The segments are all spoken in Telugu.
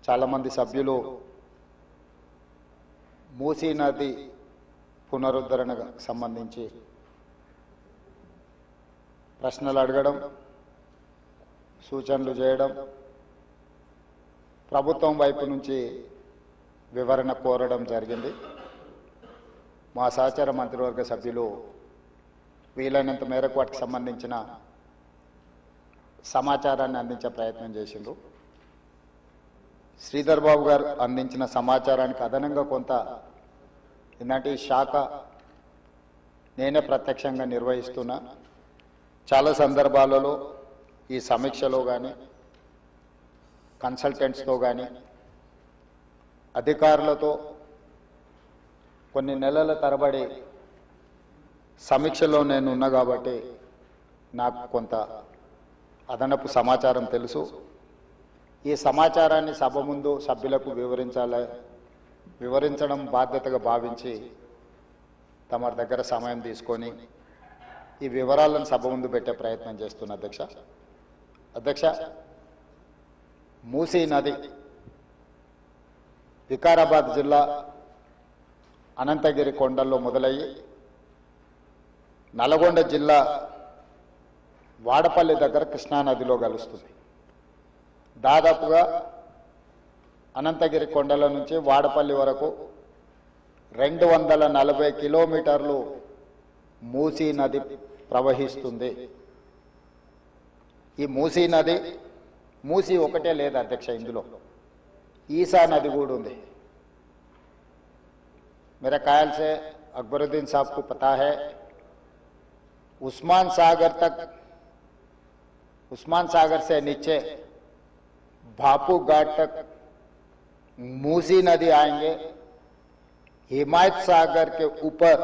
చాలామంది సభ్యులు మూసీ నది పునరుద్ధరణకు సంబంధించి ప్రశ్నలు అడగడం, సూచనలు చేయడం, ప్రభుత్వం వైపు నుంచి వివరణ కోరడం జరిగింది. మా సహచర మంత్రివర్గ సభ్యులు వీలైనంత మేరకు వాటికి సంబంధించిన సమాచారాన్ని అందించే ప్రయత్నం చేసిండ్రు. శ్రీధర్ బాబు గారు అందించిన సమాచారానికి అదనంగా కొంత ఇలాంటి శాఖ నేనే ప్రత్యక్షంగా నిర్వహిస్తున్నా. చాలా సందర్భాలలో ఈ సమీక్షలో కానీ కన్సల్టెంట్స్తో కానీ అధికారులతో కొన్ని నెలల తరబడి సమీక్షలో నేను ఉన్నా కాబట్టి నాకు కొంత అదనపు సమాచారం తెలుసు. ఈ సమాచారాన్ని సభ ముందు సభ్యులకు వివరించడం బాధ్యతగా భావించి తమ దగ్గర సమయం తీసుకొని ఈ వివరాలను సభ ముందు పెట్టే ప్రయత్నం చేస్తున్నా. అధ్యక్ష, మూసీ నది వికారాబాద్ జిల్లా అనంతగిరి కొండల్లో మొదలయ్యి నల్గొండ జిల్లా వాడపల్లి దగ్గర కృష్ణానదిలో కలుస్తుంది. దాదాపుగా అనంతగిరి కొండల నుంచి వాడపల్లి వరకు 240 కిలోమీటర్లు మూసీ నది ప్రవహిస్తుంది. ఈ మూసీ నది మూసీ ఒకటే లేదు అధ్యక్ష, ఇందులో ఈసా నది కూడా ఉంది. मेरे ख्याल से अकबरुद्दीन साहब को पता है, उस्मान सागर से नीचे बापू घाट तक मूसी नदी आएंगे. हिमायत सागर के ऊपर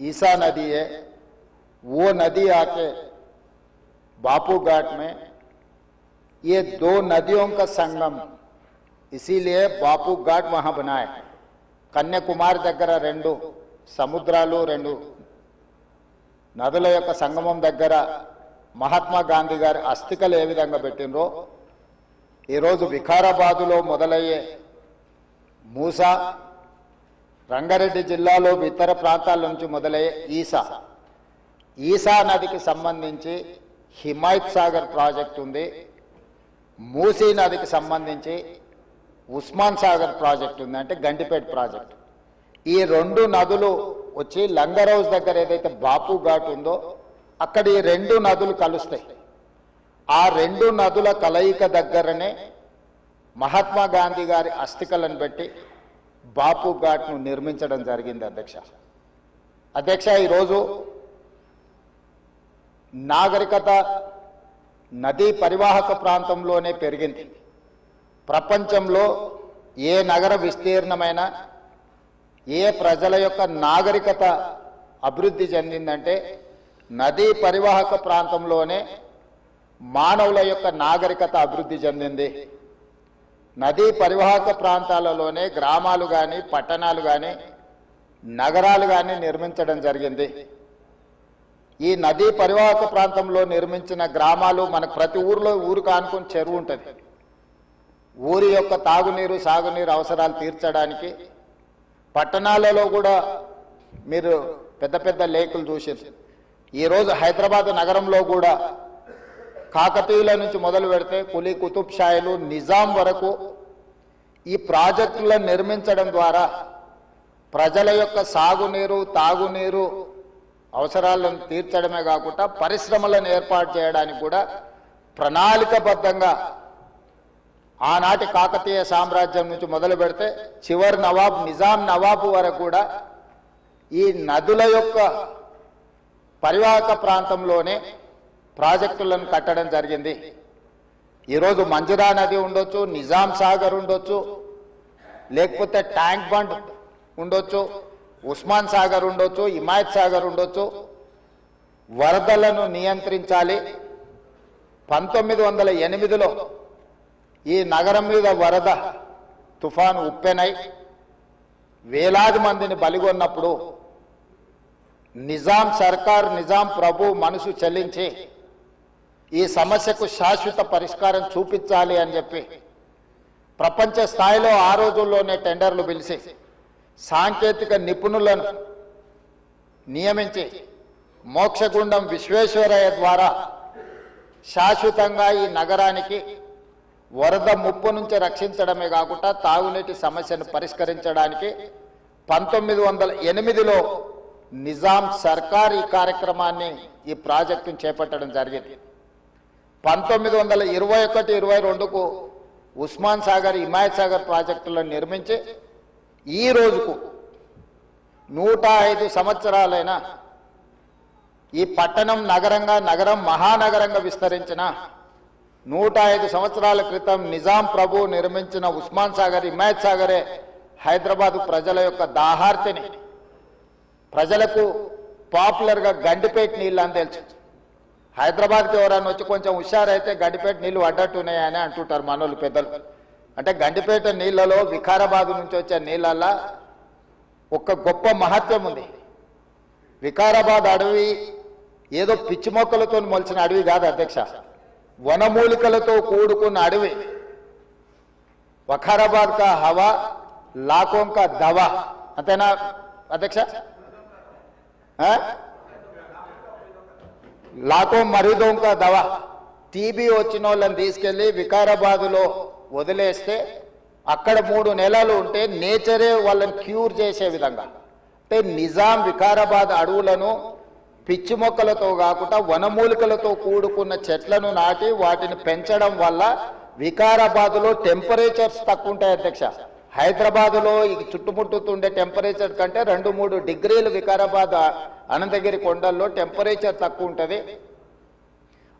ईसा नदी है, वो नदी आके बापू घाट में, ये दो नदियों का संगम, इसीलिए बापू घाट वहां बनाए. కన్యాకుమారి దగ్గర 2 సముద్రాలు 2 నదుల యొక్క సంగమం దగ్గర మహాత్మా గాంధీ గారి అస్థికలు ఏ విధంగా పెట్టినరో ఈరోజు వికారాబాదులో మొదలయ్యే మూసా, రంగారెడ్డి జిల్లాలో ఇతర ప్రాంతాల నుంచి మొదలయ్యే ఈసా నదికి సంబంధించి హిమాయత్ సాగర్ ప్రాజెక్ట్ ఉంది. మూసీ నదికి సంబంధించి ఉస్మాన్ సాగర్ ప్రాజెక్ట్ ఉంది, అంటే గండిపేట ప్రాజెక్ట్. ఈ 2 నదులు వచ్చి లంగర్ హౌస్ దగ్గర ఏదైతే బాపు ఘాట్ ఉందో అక్కడ ఈ 2 నదులు కలుస్తాయి. ఆ 2 నదుల కలయిక దగ్గరనే మహాత్మా గాంధీ గారి అస్థికలను పెట్టి బాపు ఘాట్ను నిర్మించడం జరిగింది. అధ్యక్ష, ఈరోజు నాగరికత నదీ పరివాహక ప్రాంతంలోనే పెరిగింది. ప్రపంచంలో ఏ నగర విస్తీర్ణమైన ఏ ప్రజల యొక్క నాగరికత అభివృద్ధి చెందిందంటే నదీ పరివాహక ప్రాంతంలోనే మానవుల యొక్క నాగరికత అభివృద్ధి చెందింది. నదీ పరివాహక ప్రాంతాలలోనే గ్రామాలు కానీ పట్టణాలు కానీ నగరాలు కానీ నిర్మించడం జరిగింది. ఈ నదీ పరివాహక ప్రాంతంలో నిర్మించిన గ్రామాలు మనకు ప్రతి ఊరికి ఆనుకుని చెరువు ఉంటుంది. ఊరి యొక్క తాగునీరు సాగునీరు అవసరాలు తీర్చడానికి పట్టణాలలో కూడా మీరు పెద్ద పెద్ద లేకులు చూసారు. ఈరోజు హైదరాబాద్ నగరంలో కూడా కాకతీయుల నుంచి మొదలు పెడితే కులీ కుతుబ్ షాయిలు నిజాం వరకు ఈ ప్రాజెక్టులను నిర్మించడం ద్వారా ప్రజల యొక్క సాగునీరు తాగునీరు అవసరాలను తీర్చడమే కాకుండా పరిశ్రమలను ఏర్పాటు చేయడానికి కూడా ప్రణాళికబద్ధంగా ఆనాటి కాకతీయ సామ్రాజ్యం నుంచి మొదలు పెడితే చివరి నవాబ్ నిజాం నవాబు వరకు కూడా ఈ నదుల యొక్క పరివాహక ప్రాంతంలోనే ప్రాజెక్టులను కట్టడం జరిగింది. ఈరోజు మంజిరా నది ఉండొచ్చు, నిజాం సాగర్ ఉండొచ్చు, లేకపోతే ట్యాంక్ బండ్ ఉండొచ్చు, ఉస్మాన్ సాగర్ ఉండొచ్చు, హిమాయత్ సాగర్ ఉండొచ్చు. వరదలను నియంత్రించాలి. 1908లో ఈ నగరం మీద వరద తుఫాను ఉప్పెనై వేలాది మందిని బలిగొన్నప్పుడు నిజాం సర్కార్ నిజాం ప్రభు మనసు చెల్లించి ఈ సమస్యకు శాశ్వత పరిష్కారం చూపించాలి అని చెప్పి ప్రపంచ స్థాయిలో ఆ రోజుల్లోనే టెండర్లు పిలిచి సాంకేతిక నిపుణులను నియమించి మోక్షగుండం విశ్వేశ్వరయ్య ద్వారా శాశ్వతంగా ఈ నగరానికి వరద ముప్పు నుంచి రక్షించడమే కాకుండా తాగునీటి సమస్యను పరిష్కరించడానికి 1908లో నిజాం సర్కార్ ఈ కార్యక్రమాన్ని ఈ ప్రాజెక్టును చేపట్టడం జరిగింది. 1921-22కు ఉస్మాన్ సాగర్ హిమాయత్ సాగర్ ప్రాజెక్టులను నిర్మించి ఈ రోజుకు 105 సంవత్సరాలైన ఈ పట్టణం నగరం మహానగరంగా విస్తరించిన 105 సంవత్సరాల క్రితం నిజాం ప్రభు నిర్మించిన ఉస్మాన్ సాగర్ హిమాయత్ సాగరే హైదరాబాదు ప్రజల యొక్క దాహార్తిని ప్రజలకు పాపులర్గా గండిపేట నీళ్ళు అని తెలుసు. హైదరాబాద్కి ఎవరైనా వచ్చి కొంచెం హుషారైతే గండిపేట నీళ్ళు అడ్డట్టున్నాయని అంటుంటారు మనోళ్ళు పెద్దలు. అంటే గండిపేట నీళ్ళలో వికారాబాద్ నుంచి వచ్చే నీళ్ళల్లో ఒక గొప్ప మహత్వం ఉంది. వికారాబాద్ అడవి ఏదో పిచ్చి మొక్కలతో మొలిచిన అడవి కాదు అధ్యక్ష, వనమూలికలతో కూడుకున్న అడవి. వఖారాబాద్ కా హవా లాఖోం కా దవా, అంతేనా అధ్యక్ష? లాఖో మరీదోం కా దవా. టీబీ వచ్చిన వాళ్ళని తీసుకెళ్లి వికారాబాదులో వదిలేస్తే అక్కడ 3 నెలలు ఉంటే నేచరే వాళ్ళని క్యూర్ చేసే విధంగా, అంటే నిజాం వికారాబాద్ అడవులను పిచ్చి మొక్కలతో కాకుండా వనమూలికలతో కూడుకున్న చెట్లను నాటి వాటిని పెంచడం వల్ల వికారాబాదులో టెంపరేచర్స్ తక్కువ ఉంటాయి అధ్యక్ష. హైదరాబాదులో ఈ చుట్టుముట్టుతుండే టెంపరేచర్ కంటే 2-3 డిగ్రీలు వికారాబాద్ అనంతగిరి కొండల్లో టెంపరేచర్ తక్కువ ఉంటుంది.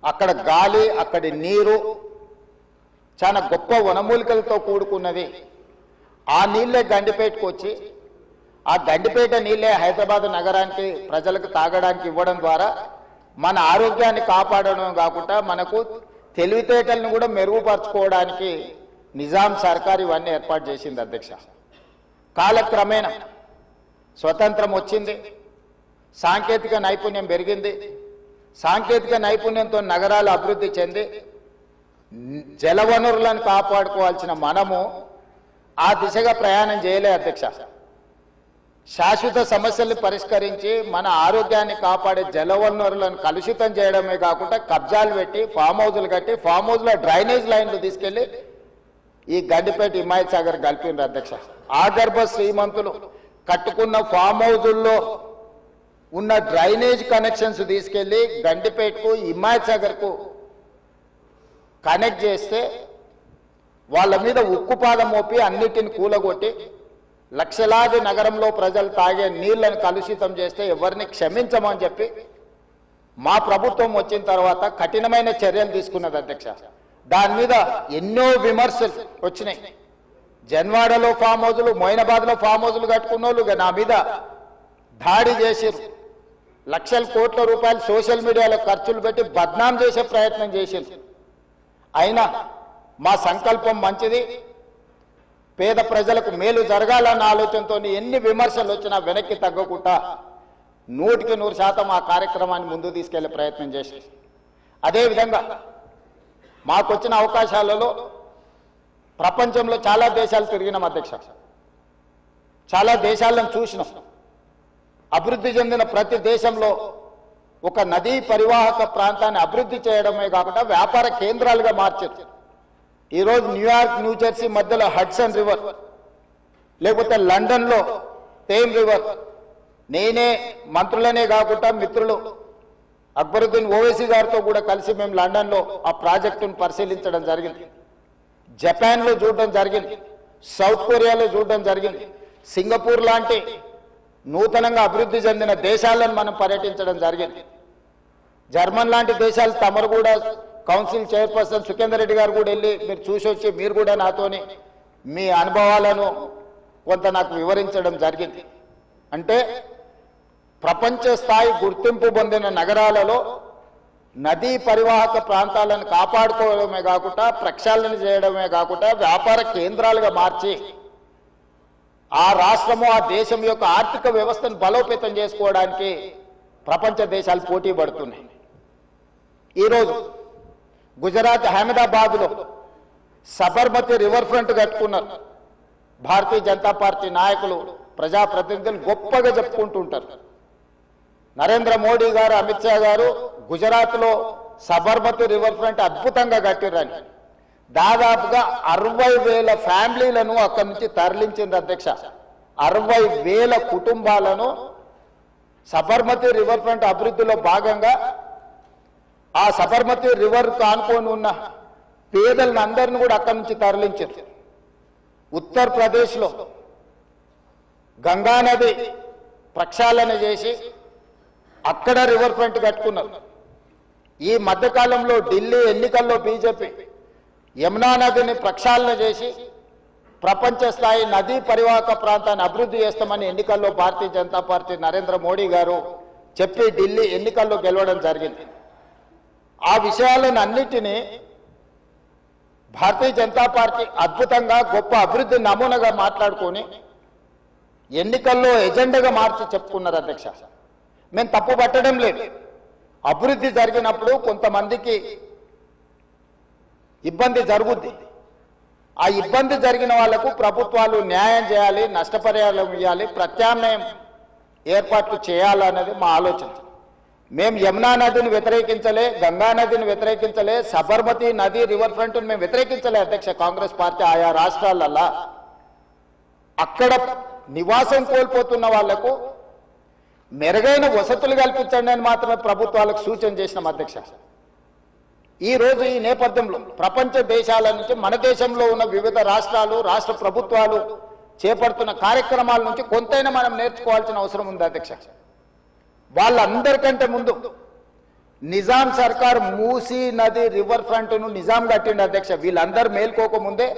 అక్కడ గాలి, అక్కడి నీరు చాలా గొప్ప వనమూలికలతో కూడుకున్నది. ఆ నీళ్ళే గండిపేటకు వచ్చి ఆ గండిపేట నీళ్ళే హైదరాబాద్ నగరానికి ప్రజలకు తాగడానికి ఇవ్వడం ద్వారా మన ఆరోగ్యాన్ని కాపాడడం కాకుండా మనకు తెలివితేటలను కూడా మెరుగుపరచుకోవడానికి నిజాం సర్కార్ ఇవన్నీ ఏర్పాటు చేసింది అధ్యక్ష. కాలక్రమేణా స్వతంత్రం వచ్చింది, సాంకేతిక నైపుణ్యం పెరిగింది. సాంకేతిక నైపుణ్యంతో నగరాలు అభివృద్ధి చెంది జలవనరులను కాపాడుకోవాల్సిన మనము ఆ దిశగా ప్రయాణం చేయలే అధ్యక్ష. శాశ్వత సమస్యల్ని పరిష్కరించి మన ఆరోగ్యాన్ని కాపాడే జలవనరులను కలుషితం చేయడమే కాకుండా కబ్జాలు పెట్టి ఫామ్ హౌజులు కట్టి ఫామ్ హౌజ్లో డ్రైనేజ్ లైన్లు తీసుకెళ్లి ఈ గండిపేట హిమాయత్ సాగర్ కలిపిండ్రు అధ్యక్ష. ఆగర్భ శ్రీమంతులు కట్టుకున్న ఫామ్ హౌజుల్లో ఉన్న డ్రైనేజ్ కనెక్షన్స్ తీసుకెళ్లి గండిపేటకు హిమాయత్ సాగర్కు కనెక్ట్ చేస్తే వాళ్ళ మీద ఉక్కుపాదం మోపి అన్నిటిని కూలగొట్టి లక్షలాది నగరంలో ప్రజలు తాగే నీళ్లను కలుషితం చేస్తే ఎవరిని క్షమించమని చెప్పి మా ప్రభుత్వం వచ్చిన తర్వాత కఠినమైన చర్యలు తీసుకున్నది అధ్యక్ష. దాని మీద ఎన్నో విమర్శలు వచ్చినాయి. జన్వాడలో ఫామ్ హౌజులు, మొయినాబాద్లో ఫామ్ హౌజులు కట్టుకున్న వాళ్ళు నా మీద దాడి చేసిరు. లక్షల కోట్ల రూపాయలు సోషల్ మీడియాలో ఖర్చులు పెట్టి బద్నాం చేసే ప్రయత్నం చేసిరు. అయినా మా సంకల్పం మంచిది, పేద ప్రజలకు మేలు జరగాలన్న ఆలోచనతో ఎన్ని విమర్శలు వచ్చినా వెనక్కి తగ్గకుండా 100% ఆ కార్యక్రమాన్ని ముందుకు తీసుకెళ్లే ప్రయత్నం చేసి, అదేవిధంగా మాకు వచ్చిన అవకాశాలలో ప్రపంచంలో చాలా దేశాలు తిరిగినాం అధ్యక్ష. చాలా దేశాలను చూసినాం. అభివృద్ధి చెందిన ప్రతి దేశంలో ఒక నదీ పరివాహక ప్రాంతాన్ని అభివృద్ధి చేయడమే కాకుండా వ్యాపార కేంద్రాలుగా మార్చారు. ఈరోజు న్యూయార్క్, న్యూజెర్సీ మధ్యలో హడ్సన్ రివర్, లేకపోతే లండన్లో థేమ్ రివర్. నేనే మంత్రులనే కాకుండా మిత్రులు అక్బరుద్దీన్ ఓవైసీ గారితో కూడా కలిసి మేము లండన్లో ఆ ప్రాజెక్టును పరిశీలించడం జరిగింది. జపాన్లో చూడడం జరిగింది, సౌత్ కొరియాలో చూడడం జరిగింది, సింగపూర్ లాంటి నూతనంగా అభివృద్ధి చెందిన దేశాలను మనం పర్యటించడం జరిగింది. జర్మన్ లాంటి దేశాలు తమరు కూడా కౌన్సిల్ చైర్పర్సన్ సుఖేందర్ రెడ్డి గారు కూడా వెళ్ళి మీరు చూసి వచ్చి మీరు కూడా నాతోని మీ అనుభవాలను కొంత నాకు వివరించడం జరిగింది. అంటే ప్రపంచ స్థాయి గుర్తింపు పొందిన నగరాలలో నదీ పరివాహక ప్రాంతాలను కాపాడుకోవడమే కాకుండా ప్రక్షాళన చేయడమే కాకుండా వ్యాపార కేంద్రాలుగా మార్చి ఆ రాష్ట్రము, ఆ దేశం యొక్క ఆర్థిక వ్యవస్థను బలోపేతం చేసుకోవడానికి ప్రపంచ దేశాలు పోటీ పడుతున్నాయి. ఈరోజు గుజరాత్ అహ్మదాబాద్లో సబర్మతి రివర్ ఫ్రంట్ కట్టుకున్నారు. భారతీయ జనతా పార్టీ నాయకులు ప్రజాప్రతినిధులు గొప్పగా చెప్పుకుంటుంటారు. నరేంద్ర మోడీ గారు, అమిత్ షా గారు గుజరాత్లో సబర్మతి రివర్ ఫ్రంట్ అద్భుతంగా కట్టిర్రని దాదాపుగా 60,000 ఫ్యామిలీలను అక్కడి నుంచి తరలించింది అధ్యక్ష. 60,000 కుటుంబాలను సబర్మతి రివర్ ఫ్రంట్ అభివృద్ధిలో భాగంగా ఆ సబర్మతి రివర్ ఆనుకొని ఉన్న పేదలను అందరిని కూడా అక్కడి నుంచి తరలించారు. ఉత్తరప్రదేశ్లో గంగానది ప్రక్షాళన చేసి అక్కడ రివర్ ఫ్రంట్ కట్టుకున్నారు. ఈ మధ్యకాలంలో ఢిల్లీ ఎన్నికల్లో బీజేపీ యమునా నదిని ప్రక్షాళన చేసి ప్రపంచ స్థాయి నదీ పరివాహక ప్రాంతాన్ని అభివృద్ధి చేస్తామని ఎన్నికల్లో భారతీయ జనతా పార్టీ నరేంద్ర మోడీ గారు చెప్పి ఢిల్లీ ఎన్నికల్లో గెలవడం జరిగింది. ఆ విషయాలను అన్నిటినీ భారతీయ జనతా పార్టీ అద్భుతంగా గొప్ప అభివృద్ధి నమూనాగా మాట్లాడుకొని ఎన్నికల్లో ఎజెండాగా మార్చి చెప్పుకున్నారు అధ్యక్ష. మేము తప్పు పట్టడం లేదు. అభివృద్ధి జరిగినప్పుడు కొంతమందికి ఇబ్బంది జరుగుద్ది. ఆ ఇబ్బంది జరిగిన వాళ్లకు ప్రభుత్వాలు న్యాయం చేయాలి, నష్టపరిహారం ఇవ్వాలి, ప్రత్యామ్నాయం ఏర్పాట్లు చేయాలన్నది మా ఆలోచన. మేము యమునా నదిని వ్యతిరేకించలే, గంగా నదిని వ్యతిరేకించలే, సబర్మతి నది రివర్ ఫ్రంట్ మేము వ్యతిరేకించలే అధ్యక్ష. కాంగ్రెస్ పార్టీ ఆయా రాష్ట్రాలల్లా అక్కడ నివాసం కోల్పోతున్న వాళ్లకు మెరుగైన వసతులు కల్పించండి అని మాత్రమే ప్రభుత్వాలకు సూచన చేసినాం అధ్యక్ష. ఈ రోజు ఈ నేపథ్యంలో ప్రపంచ దేశాల నుంచి మన దేశంలో ఉన్న వివిధ రాష్ట్రాలు, రాష్ట్ర ప్రభుత్వాలు చేపడుతున్న కార్యక్రమాల నుంచి కొంతైనా మనం నేర్చుకోవాల్సిన అవసరం ఉంది అధ్యక్ష. వాళ్ళందరికంటే ముందు నిజాం సర్కార్ మూసీ నది రివర్ ఫ్రంట్ను నిజాం కట్టిండి అధ్యక్ష. వీళ్ళందరూ మేల్కోకముందే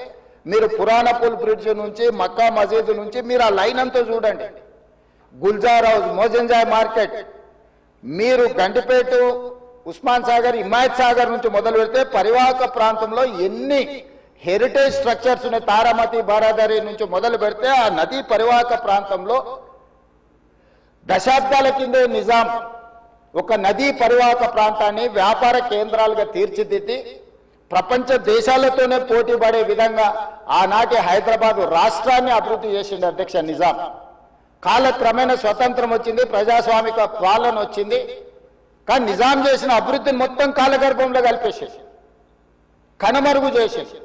మీరు పురాణపూల్ బ్రిడ్జ్ నుంచి మక్కా మసీదు నుంచి మీరు ఆ లైన్ అంతా చూడండి. గుల్జార్ హౌస్, మోజంజాయ్ మార్కెట్, మీరు గండిపేట, ఉస్మాన్ సాగర్, హిమాయత్ సాగర్ నుంచి మొదలు పెడితే పరివాహక ప్రాంతంలో ఎన్ని హెరిటేజ్ స్ట్రక్చర్స్ ఉన్నాయి. తారామతి, బారాదరి నుంచి మొదలు పెడితే ఆ నదీ పరివాహక ప్రాంతంలో దశాబ్దాల కిందే నిజాం ఒక నదీ పరివాహక ప్రాంతాన్ని వ్యాపార కేంద్రాలుగా తీర్చిదిద్ది ప్రపంచ దేశాలతోనే పోటీ పడే విధంగా ఆనాటి హైదరాబాద్ రాష్ట్రాన్ని అభివృద్ధి చేసింది అధ్యక్ష నిజాం. కాలక్రమేణా స్వతంత్రం వచ్చింది, ప్రజాస్వామిక పాలన వచ్చింది. కానీ నిజాం చేసిన అభివృద్ధిని మొత్తం కాలగర్భంలో కలిపేసేసి కనుమరుగు చేసేసి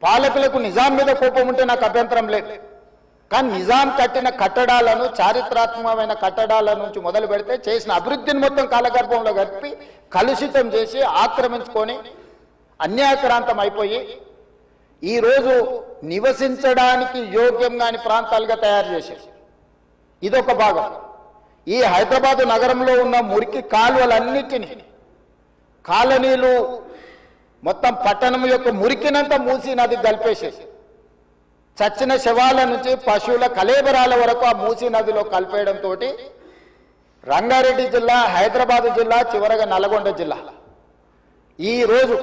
పాలకులకు నిజాం మీద కోపం ఉంటే నాకు అభ్యంతరం లేదు. కానీ నిజాం కట్టిన కట్టడాలను, చారిత్రాత్మకమైన కట్టడాల నుంచి మొదలు పెడితే చేసిన అభివృద్ధిని మొత్తం కాలగర్భంలో కలిపి కలుషితం చేసి ఆక్రమించుకొని అన్యాయక్రాంతం అయిపోయి ఈరోజు నివసించడానికి యోగ్యం కాని ప్రాంతాలుగా తయారు చేసేసి ఇదొక భాగం. ఈ హైదరాబాద్ నగరంలో ఉన్న మురికి కాలువలన్నిటినీ, కాలనీలు మొత్తం పట్టణం యొక్క మురికినంతా మూసీ నదికి కలిపేసేసి చచ్చిన శవాల నుంచి పశువుల కలేబరాల వరకు ఆ మూసీ నదిలో కలిపేయడంతో రంగారెడ్డి జిల్లా, హైదరాబాద్ జిల్లా, చివరగా నల్గొండ జిల్లా ఈరోజు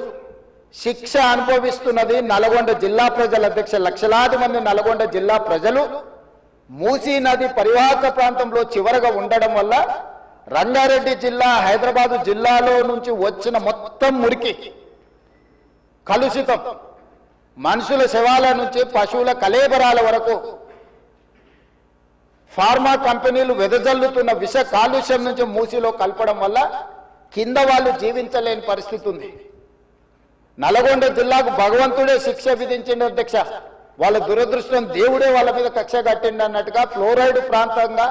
శిక్ష అనుభవిస్తున్నది నల్గొండ జిల్లా ప్రజల అధ్యక్ష. లక్షలాది మంది నల్గొండ జిల్లా ప్రజలు మూసీ నది పరివాహక ప్రాంతంలో చివరగా ఉండడం వల్ల రంగారెడ్డి జిల్లా, హైదరాబాదు జిల్లాలో నుంచి వచ్చిన మొత్తం మురికి, కలుషితం, మనుషుల శవాల నుంచి పశువుల కలేబరాల వరకు ఫార్మా కంపెనీలు వెదజల్లుతున్న విష కాలుష్యం నుంచి మూసీలో కలపడం వల్ల కింద వాళ్ళు జీవించలేని పరిస్థితి ఉంది. నల్గొండ జిల్లాకు భగవంతుడే శిక్ష విధించిండు అధ్యక్ష. వాళ్ళ దురదృష్టం, దేవుడే వాళ్ళ మీద కక్ష కట్టిండు అన్నట్టుగా ఫ్లోరైడ్ ప్రాంతంగా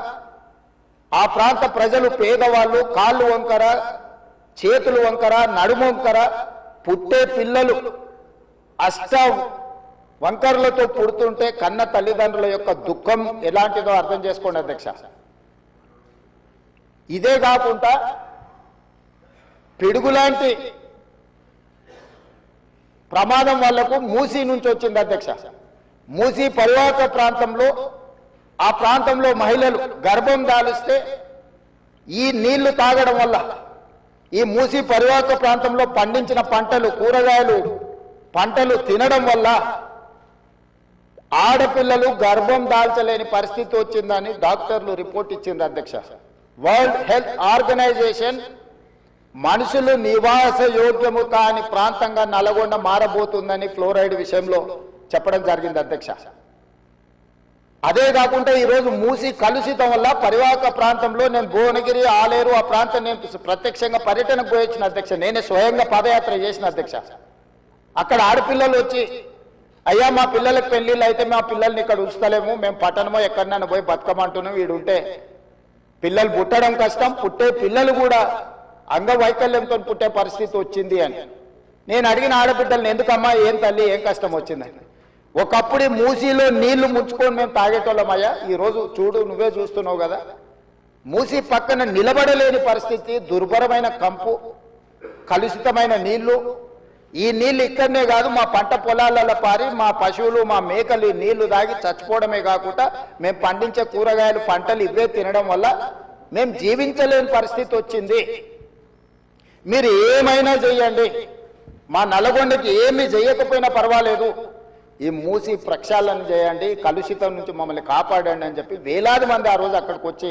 ఆ ప్రాంత ప్రజలు, పేదవాళ్ళు కాళ్ళు వంకర, చేతులు వంకర, నడుము వంకర, పుట్టే పిల్లలు అష్ట వంకర్లతో పుడుతుంటే కన్న తల్లిదండ్రుల యొక్క దుఃఖం ఎలాంటిదో అర్థం చేసుకోండి అధ్యక్ష. ఇదే కాకుండా పిడుగులాంటి ప్రమాదం వాళ్లకు మూసీ నుంచి వచ్చింది అధ్యక్ష. మూసీ పరివాహక ప్రాంతంలో, ఆ ప్రాంతంలో మహిళలు గర్భం దాలిస్తే ఈ నీళ్లు తాగడం వల్ల, ఈ మూసీ పరివాహక ప్రాంతంలో పండించిన పంటలు, కూరగాయలు పంటలు తినడం వల్ల ఆడపిల్లలు గర్భం దాల్చలేని పరిస్థితి వచ్చిందని డాక్టర్లు రిపోర్ట్ ఇచ్చింది అధ్యక్ష. వరల్డ్ హెల్త్ ఆర్గనైజేషన్ మనుషులు నివాస యోగ్యము కాని ప్రాంతంగా నల్గొండ మారబోతుందని ఫ్లోరైడ్ విషయంలో చెప్పడం జరిగింది అధ్యక్ష. అదే కాకుండా ఈరోజు మూసి కలుషితం వల్ల పరివాహక ప్రాంతంలో నేను భువనగిరి ఆలేరు ఆ ప్రాంతం నేను ప్రత్యక్షంగా పర్యటనకు పోయించిన అధ్యక్ష. నేనే స్వయంగా పాదయాత్ర చేసిన అధ్యక్ష. అక్కడ ఆడపిల్లలు వచ్చి అయ్యా మా పిల్లలకు పెళ్లిళ్ళు అయితే మా పిల్లల్ని ఇక్కడ ఉంచుతలేము, మేము పట్టణమో ఎక్కడన్నా పోయి బతకమంటున్నాం, వీడుంటే పిల్లలు పుట్టడం కష్టం, పుట్టే పిల్లలు కూడా అంగవైకల్యంతో పుట్టే పరిస్థితి వచ్చింది అని. నేను అడిగిన ఆడబిడ్డల్ని ఎందుకమ్మా ఏం తల్లి ఏం కష్టం వచ్చిందని. ఒకప్పుడు మూసీలో నీళ్లు ముంచుకొని మేము తాగేటోళ్ళమయ్యా, ఈరోజు చూడు నువ్వే చూస్తున్నావు కదా, మూసీ పక్కన నిలబడలేని పరిస్థితి, దుర్భరమైన కంపు, కలుషితమైన నీళ్లు. ఈ నీళ్లు ఇక్కడనే కాదు మా పంట పొలాలలో పారి మా పశువులు మా మేకలు ఈ నీళ్లు తాగి చచ్చిపోవడమే కాకుండా మేము పండించే కూరగాయలు పంటలు ఇవే తినడం వల్ల మేము జీవించలేని పరిస్థితి వచ్చింది. మీరు ఏమైనా చేయండి, మా నల్గొండకి ఏమి చేయకపోయినా పర్వాలేదు, ఈ మూసి ప్రక్షాళన చేయండి, కలుషితం నుంచి మమ్మల్ని కాపాడండి అని చెప్పి వేలాది మంది ఆ రోజు అక్కడికి వచ్చి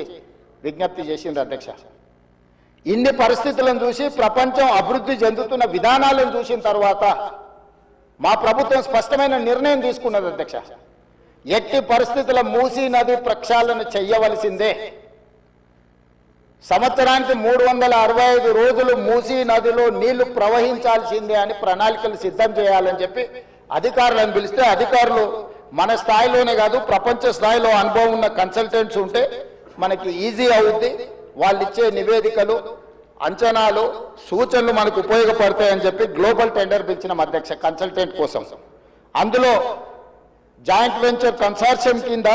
విజ్ఞప్తి చేసింది అధ్యక్ష. ఇన్ని పరిస్థితులను చూసి ప్రపంచం అభివృద్ధి చెందుతున్న విధానాలను చూసిన తర్వాత మా ప్రభుత్వం స్పష్టమైన నిర్ణయం తీసుకున్నది అధ్యక్ష. ఎట్టి పరిస్థితుల మూసీ నది ప్రక్షాళన చెయ్యవలసిందే. సంవత్సరానికి 365 రోజులు మూసీ నదిలో నీళ్లు ప్రవహించాల్సిందే అని ప్రణాళికలు సిద్ధం చేయాలని చెప్పి అధికారులను పిలిస్తే అధికారులు మన స్థాయిలోనే కాదు ప్రపంచ స్థాయిలో అనుభవం ఉన్న కన్సల్టెంట్స్ ఉంటే మనకి ఈజీ అవుద్ది, వాళ్ళు ఇచ్చే నివేదికలు అంచనాలు సూచనలు మనకు ఉపయోగపడతాయని చెప్పి గ్లోబల్ టెండర్ పిలిచిన అధ్యక్ష కన్సల్టెంట్ కోసం. అందులో జాయింట్ వెంచర్ కన్సార్షియం కింద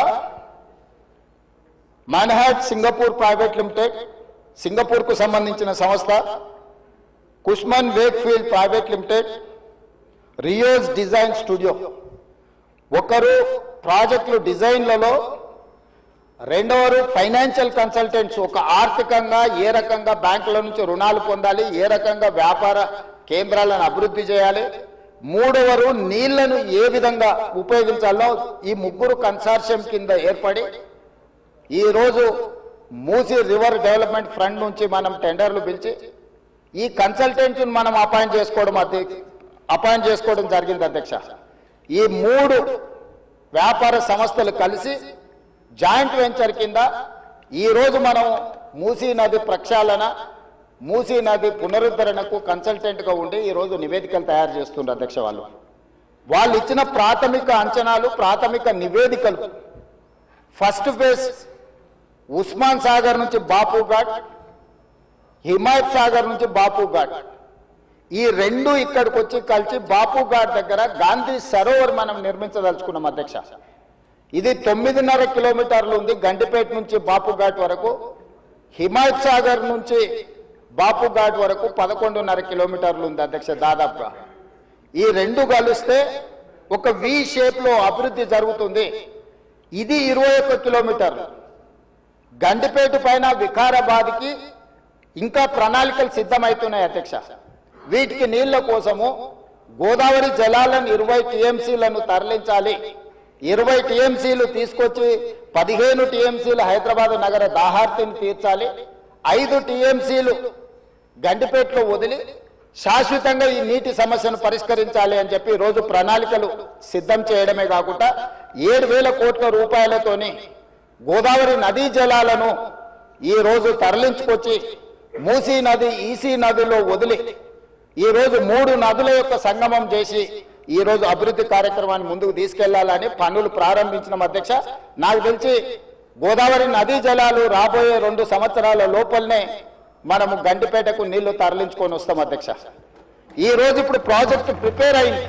మన్హాట్ సింగపూర్ ప్రైవేట్ లిమిటెడ్, సింగపూర్కు సంబంధించిన సంస్థ, Cushman Wakefield private limited, Rios design studio, ఒకరు ప్రాజెక్టులు డిజైన్లలో, రెండవరు ఫైనాన్షియల్ కన్సల్టెంట్స్, ఒక ఆర్థికంగా ఏ రకంగా బ్యాంకుల నుంచి రుణాలు పొందాలి, ఏ రకంగా వ్యాపార కేంద్రాలను అభివృద్ధి చేయాలి, మూడవరు నీళ్లను ఏ విధంగా ఉపయోగించాలో ఈ ముగ్గురు కన్సార్షియం కింద ఏర్పడి ఈరోజు మూసీ రివర్ డెవలప్మెంట్ ఫ్రంట్ నుంచి మనం టెండర్లు పిలిచి ఈ కన్సల్టెంట్ని మనం అపాయింట్ చేసుకోవడం జరిగింది అధ్యక్ష. ఈ మూడు వ్యాపార సంస్థలు కలిసి జాయింట్ వెంచర్ కింద ఈరోజు మనం మూసీ నది ప్రక్షాళన, మూసీ నది పునరుద్ధరణకు కన్సల్టెంట్గా ఉండి ఈరోజు నివేదికలు తయారు చేస్తున్నారు అధ్యక్ష. వాళ్ళు ఇచ్చిన ప్రాథమిక అంచనాలు, ప్రాథమిక నివేదికలు, ఫస్ట్ ఫేజ్ ఉస్మాన్ సాగర్ నుంచి బాపు ఘాట్, హిమాయత్ సాగర్ నుంచి బాపు ఘాట్, ఈ రెండు ఇక్కడికి వచ్చి కలిసి బాపు ఘాట్ దగ్గర గాంధీ సరోవర్ మనం నిర్మించదలుచుకున్నాం అధ్యక్ష. ఇది 9.5 కిలోమీటర్లు ఉంది గండిపేట నుంచి బాపు ఘాట్ వరకు. హిమాయత్ సాగర్ నుంచి బాపు ఘాట్ వరకు 11.5 కిలోమీటర్లు ఉంది అధ్యక్ష దాదాపుగా. ఈ రెండు కలిస్తే ఒక వి షేప్ లో అభివృద్ధి జరుగుతుంది. ఇది 21 కిలోమీటర్లు. గండిపేట పైన వికారాబాద్కి ఇంకా ప్రణాళికలు సిద్ధమవుతున్నాయి అధ్యక్ష. వీటికి నీళ్ల కోసము గోదావరి జలాలను 20 టీఎంసీలను తరలించాలి. 20 టీఎంసీలు తీసుకొచ్చి 15 టీఎంసీలు హైదరాబాద్ నగర దాహార్తిని తీర్చాలి. 5 టీఎంసీలు గండిపేటలో వదిలి శాశ్వతంగా ఈ నీటి సమస్యను పరిష్కరించాలి అని చెప్పి రోజు ప్రణాళికలు సిద్ధం చేయడమే కాకుండా 7,000 కోట్ల రూపాయలతోని గోదావరి నదీ జలాలను ఈ రోజు తరలించుకొచ్చి మూసీ నది, ఈసీ నదిలో వదిలి ఈ రోజు 3 నదుల యొక్క సంగమం చేసి ఈ రోజు అభివృద్ధి కార్యక్రమాన్ని ముందుకు తీసుకెళ్లాలని పనులు ప్రారంభించిన అధ్యక్ష. నాకు తెలిసి గోదావరి నదీ జలాలు రాబోయే 2 సంవత్సరాల లోపలనే మనము గండిపేటకు నీళ్లు తరలించుకొని వస్తాం అధ్యక్ష. ఈ రోజు ఇప్పుడు ప్రాజెక్టు ప్రిపేర్ అయింది.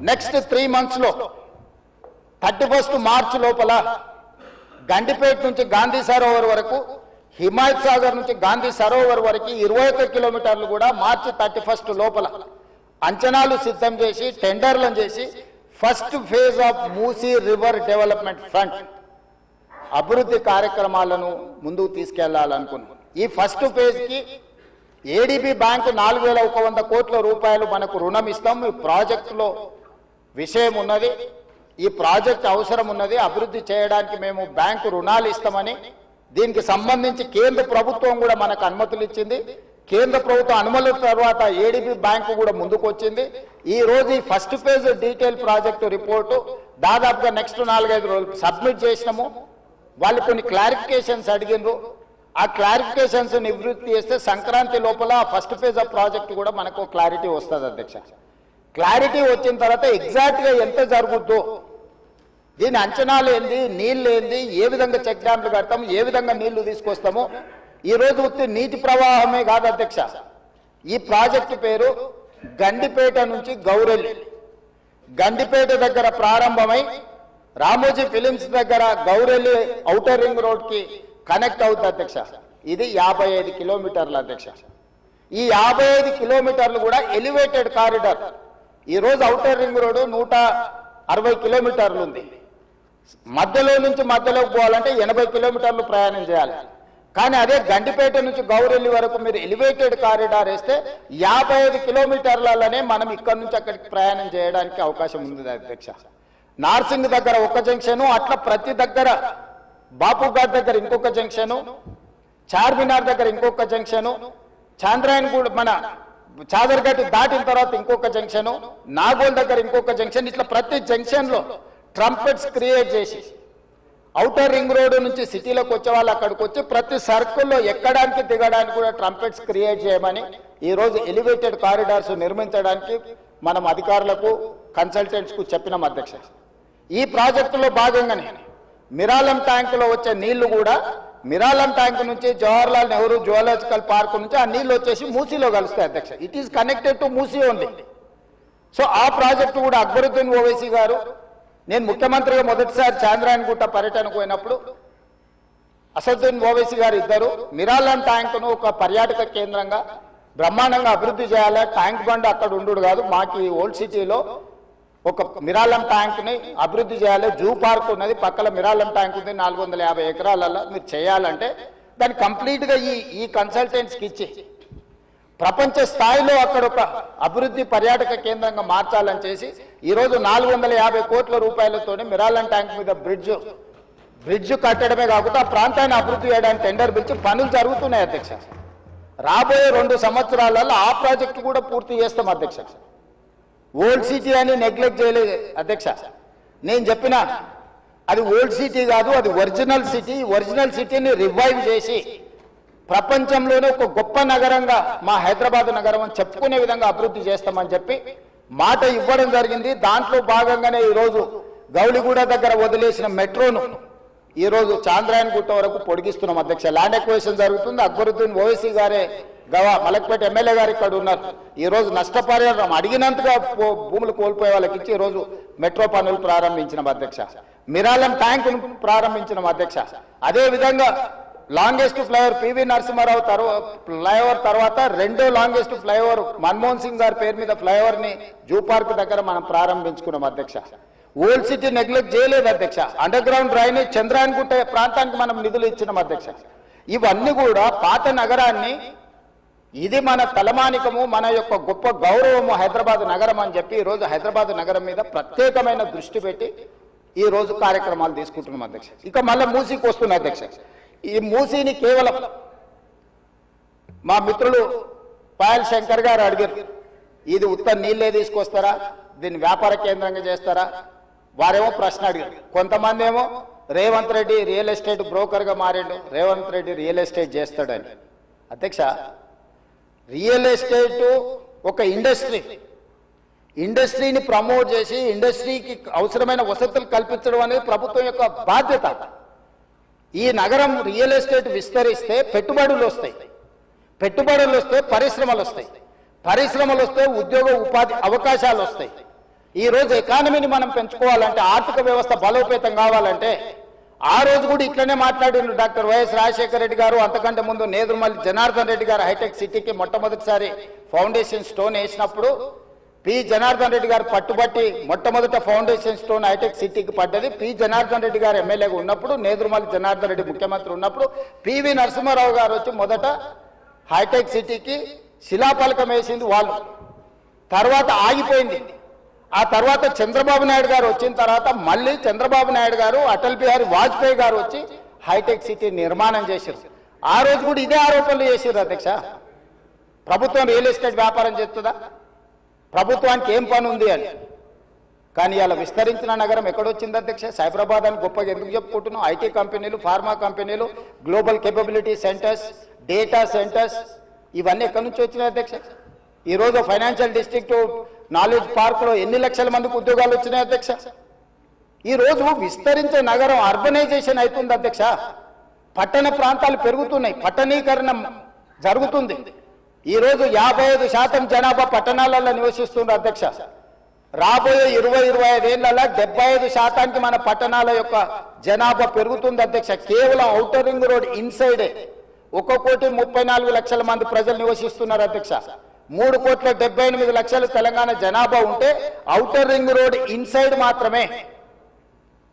నెక్స్ట్ 3 months లో 31 మార్చ్ లోపల గండిపేట నుంచి గాంధీ సరోవర్ వరకు, హిమాయత్ సాగర్ నుంచి గాంధీ సరోవర్ వరకు 21 కిలోమీటర్లు కూడా మార్చి 31 లోపల అంచనాలు సిద్ధం చేసి టెండర్లను చేసి first phase of Musi river development front అభివృద్ధి కార్యక్రమాలను ముందుకు తీసుకెళ్లాలనుకున్నాం. ఈ ఫస్ట్ ఫేజ్ కి ఏడీబీ బ్యాంకు 4,100 కోట్ల రూపాయలు మనకు రుణం ఇస్తాం. ఈ ప్రాజెక్టులో విషయం ఉన్నది, ఈ ప్రాజెక్ట్ అవసరం ఉన్నది, అభివృద్ధి చేయడానికి మేము బ్యాంకు రుణాలు ఇస్తామని, దీనికి సంబంధించి కేంద్ర ప్రభుత్వం కూడా మనకు అనుమతులు ఇచ్చింది. కేంద్ర ప్రభుత్వం అనుమతుల తర్వాత ఏడీబీ బ్యాంకు కూడా ముందుకు వచ్చింది. ఈ రోజు ఈ first phase detail project report దాదాపుగా నెక్స్ట్ 4-5 రోజులు సబ్మిట్ చేసినాము. వాళ్ళు కొన్ని క్లారిఫికేషన్స్ అడిగినారు. ఆ క్లారిఫికేషన్స్ నివృత్తి చేస్తే సంక్రాంతి లోపల ఫస్ట్ ఫేజ్ ఆఫ్ ప్రాజెక్ట్ కూడా మనకు క్లారిటీ వస్తుంది అధ్యక్ష. క్లారిటీ వచ్చిన తర్వాత ఎగ్జాక్ట్గా ఎంత జరుగుద్దో, దీని అంచనాలు ఏంది, నీళ్ళు ఏంది, ఏ విధంగా చెక్ డ్యామ్లు కడతాము, ఏ విధంగా నీళ్లు తీసుకొస్తాము. ఈ రోజు ఉత్తి నీటి ప్రవాహమే కాదు అధ్యక్ష, ఈ ప్రాజెక్టు పేరు గండిపేట నుంచి గౌరెల్లి, గండిపేట దగ్గర ప్రారంభమై రామోజీ ఫిలిమ్స్ దగ్గర గౌరెల్లి ఔటర్ రింగ్ రోడ్కి కనెక్ట్ అవుతుంది అధ్యక్ష. ఇది 55 కిలోమీటర్లు అధ్యక్ష. ఈ 55 కిలోమీటర్లు కూడా ఎలివేటెడ్ కారిడార్. ఈరోజు ఔటర్ రింగ్ రోడ్డు 160 కిలోమీటర్లు ఉంది. మధ్యలో నుంచి మధ్యలోకి పోవాలంటే 80 కిలోమీటర్లు ప్రయాణం చేయాలి. కానీ అదే గండిపేట నుంచి గౌరెల్లి వరకు మీరు ఎలివేటెడ్ కారిడార్ వేస్తే 55 కిలోమీటర్లలోనే మనం ఇక్కడ నుంచి అక్కడికి ప్రయాణం చేయడానికి అవకాశం ఉంది అధ్యక్ష. నార్సింగ్ దగ్గర ఒక జంక్షను, అట్లా ప్రతి దగ్గర బాపుఘాట్ దగ్గర ఇంకొక జంక్షను, చార్మినార్ దగ్గర ఇంకొక జంక్షను, చాంద్రాయన్ కూడా మన చాదర్ఘాట్ దాటిన తర్వాత ఇంకొక జంక్షను, నాగోల్ దగ్గర ఇంకొక జంక్షన్, ఇట్లా ప్రతి జంక్షన్లో ట్రంపెట్స్ క్రియేట్ చేసి ఔటర్ రింగ్ రోడ్ నుంచి సిటీలోకి వచ్చే వాళ్ళు అక్కడికి వచ్చి ప్రతి సర్కిల్లో ఎక్కడానికి దిగడానికి కూడా ట్రంపెట్స్ క్రియేట్ చేయమని ఈరోజు ఎలివేటెడ్ కారిడార్స్ నిర్మించడానికి మనం అధికారులకు కన్సల్టెంట్స్కు చెప్పినాం అధ్యక్ష. ఈ ప్రాజెక్టులో భాగంగానే మిరాలం ట్యాంకులో వచ్చే నీళ్లు కూడా మిరాలం ట్యాంక్ నుంచి జవహర్లాల్ నెహ్రూ జువాలజికల్ పార్క్ నుంచి ఆ నీళ్లు వచ్చేసి మూసీలో కలుస్తాయి అధ్యక్ష. It is connected to Musi only. So ఆ ప్రాజెక్టు కూడా అక్బరుద్దీన్ ఓవైసీ గారు, నేను ముఖ్యమంత్రిగా మొదటిసారి చాంద్రాయణగుట్ట పర్యటనకు పోయినప్పుడు అసదుద్దీన్ ఓవైసీ గారు ఇద్దరు మిరాలం ట్యాంకును ఒక పర్యాటక కేంద్రంగా బ్రహ్మాండంగా అభివృద్ధి చేయాలి, ట్యాంక్ బండ్ అక్కడ ఉండు కాదు, మాకు ఈ ఓల్డ్ సిటీలో ఒక మిరాలం ట్యాంక్ని అభివృద్ధి చేయాలి, జూ పార్క్ ఉన్నది పక్కన మిరాలం ట్యాంక్ ఉంది 450 ఎకరాలలో మీరు చేయాలంటే దాన్ని కంప్లీట్గా ఈ కన్సల్టెంట్స్కి ఇచ్చి ప్రపంచ స్థాయిలో అక్కడ ఒక అభివృద్ధి పర్యాటక కేంద్రంగా మార్చాలని చేసి ఈరోజు 450 కోట్ల రూపాయలతో మిరాలం ట్యాంక్ మీద బ్రిడ్జ్ కట్టడమే కాకుండా ఆ ప్రాంతాన్ని అభివృద్ధి చేయడానికి టెండర్ పిలిచి పనులు జరుగుతున్నాయి అధ్యక్ష. రాబోయే 2 సంవత్సరాలలో ఆ ప్రాజెక్టు కూడా పూర్తి చేస్తాం అధ్యక్ష. ఓల్డ్ సిటీ అని నెగ్లెక్ట్ చేయలేదు అధ్యక్ష. నేను చెప్పిన అది ఓల్డ్ సిటీ కాదు, అది ఒరిజినల్ సిటీ. ఒరిజినల్ సిటీని రివైవ్ చేసి ప్రపంచంలోనే ఒక గొప్ప నగరంగా మా హైదరాబాద్ నగరం అని చెప్పుకునే విధంగా అభివృద్ధి చేస్తామని చెప్పి మాట ఇవ్వడం జరిగింది. దాంట్లో భాగంగానే ఈరోజు గౌలిగూడ దగ్గర వదిలేసిన మెట్రోను ఈరోజు చాంద్రాయణగుట్ట వరకు పొడిగిస్తున్నాం అధ్యక్ష. ల్యాండ్ ఎక్వేషన్ జరుగుతుంది. అక్బరుద్దీన్ ఓవైసీ గారే మలక్పేట ఎమ్మెల్యే గారు ఇక్కడ ఉన్నారు. ఈరోజు నష్టపరిహారం అడిగినంతగా భూములు కోల్పోయే వాళ్ళకి ఇచ్చి ఈరోజు మెట్రో పనులు ప్రారంభించిన అధ్యక్ష. మిరాలం ట్యాంక్ ప్రారంభించిన అధ్యక్ష. అదేవిధంగా longest flyover PV Narasimha Rao flyover తర్వాత రెండో లాంగెస్ట్ ఫ్లైఓవర్ మన్మోహన్ సింగ్ గారి పేరు మీద ఫ్లైఓవర్ని జూ పార్క్ దగ్గర మనం ప్రారంభించుకున్నాం అధ్యక్ష. ఓల్డ్ సిటీ నెగ్లెక్ట్ చేయలేదు అధ్యక్ష. అండర్ గ్రౌండ్ డ్రైనేజ్ చంద్రాయణగుట్ట ప్రాంతానికి మనం నిధులు ఇచ్చినాం అధ్యక్ష. ఇవన్నీ కూడా పాత నగరాన్ని, ఇది మన తలమానికము, మన యొక్క గొప్ప గౌరవము హైదరాబాద్ నగరం అని చెప్పి ఈరోజు హైదరాబాద్ నగరం మీద ప్రత్యేకమైన దృష్టి పెట్టి ఈరోజు కార్యక్రమాలు తీసుకుంటున్నాం అధ్యక్ష. ఇక మళ్ళీ మూసీకి వస్తున్నాయి అధ్యక్ష. ఈ మూసీని కేవలం మా మిత్రులు పాయల్ శంకర్ గారు అడిగారు, ఇది ఉత్త నీళ్ళే తీసుకొస్తారా, దీన్ని వ్యాపార కేంద్రంగా చేస్తారా? వారేమో ప్రశ్న అడిగారు. కొంతమంది ఏమో రేవంత్ రెడ్డి రియల్ ఎస్టేట్ బ్రోకర్గా మారిండు, రేవంత్ రెడ్డి రియల్ ఎస్టేట్ చేస్తాడని. అధ్యక్ష, రియల్ ఎస్టేట్ ఒక ఇండస్ట్రీని ప్రమోట్ చేసి ఇండస్ట్రీకి అవసరమైన వసతులు కల్పించడం అనేది ప్రభుత్వం యొక్క బాధ్యత. ఈ నగరం రియల్ ఎస్టేట్ విస్తరిస్తే పెట్టుబడులు వస్తాయి, పెట్టుబడులు వస్తే పరిశ్రమలు వస్తాయి, పరిశ్రమలు వస్తే ఉద్యోగ ఉపాధి అవకాశాలు వస్తాయి. ఈరోజు ఎకానమీని మనం పెంచుకోవాలంటే, ఆర్థిక వ్యవస్థ బలోపేతం కావాలంటే, ఆ రోజు కూడా ఇట్లనే మాట్లాడిన డాక్టర్ వైఎస్ రాజశేఖర రెడ్డి గారు, అంతకంటే ముందు నేదురుమల్లి జనార్దన్ రెడ్డి గారు హైటెక్ సిటీకి మొట్టమొదటిసారి ఫౌండేషన్ స్టోన్ వేసినప్పుడు పి జనార్దన్ రెడ్డి గారు పట్టుబట్టి మొట్టమొదట ఫౌండేషన్ స్టోన్ హైటెక్ సిటీకి పడ్డది. పి జనార్దన్ రెడ్డి గారు ఎమ్మెల్యేగా ఉన్నప్పుడు, నేదురుమల్లి జనార్దన్ రెడ్డి ముఖ్యమంత్రి ఉన్నప్పుడు పివి నరసింహారావు గారు వచ్చి మొదట హైటెక్ సిటీకి శిలాఫలకం వేసింది వాళ్ళు. తర్వాత ఆగిపోయింది. ఆ తర్వాత చంద్రబాబు నాయుడు గారు వచ్చిన తర్వాత మళ్ళీ చంద్రబాబు నాయుడు గారు, అటల్ బిహారీ వాజ్పేయి గారు వచ్చి హైటెక్ సిటీ నిర్మాణం చేశారు. ఆ రోజు కూడా ఇదే ఆరోపణలు చేశారు అధ్యక్ష. ప్రభుత్వం రియల్ ఎస్టేట్ వ్యాపారం చేస్తుందా? ప్రభుత్వానికి ఏం పని ఉంది అని. కానీ ఇలా విస్తరించిన నగరం ఎక్కడొచ్చింది అధ్యక్ష? సైబరాబాద్ అని గొప్పగా ఎందుకు చెప్పుకుంటున్నాం? ఐటీ కంపెనీలు, ఫార్మా కంపెనీలు, global capability centres, data centres ఇవన్నీ ఎక్కడి నుంచి వచ్చినాయి అధ్యక్ష? ఈరోజు ఫైనాన్షియల్ డిస్ట్రిక్ట్, నాలెడ్జ్ పార్క్లో ఎన్ని లక్షల మందికి ఉద్యోగాలు వచ్చినాయి అధ్యక్ష? ఈరోజు విస్తరించే నగరం అర్బనైజేషన్ అవుతుంది అధ్యక్ష. పట్టణ ప్రాంతాలు పెరుగుతున్నాయి, పట్టణీకరణ జరుగుతుంది. ఈరోజు 55% జనాభా పట్టణాలలో నివసిస్తున్నారు అధ్యక్ష. రాబోయే 20-25 ఏళ్లలో 75% మన పట్టణాల యొక్క జనాభా పెరుగుతుంది అధ్యక్ష. కేవలం ఔటర్ రింగ్ రోడ్ ఇన్సైడే 1,34,00,000 మంది ప్రజలు నివసిస్తున్నారు అధ్యక్ష. 3,78,00,000 తెలంగాణ జనాభా ఉంటే ఔటర్ రింగ్ రోడ్ ఇన్సైడ్ మాత్రమే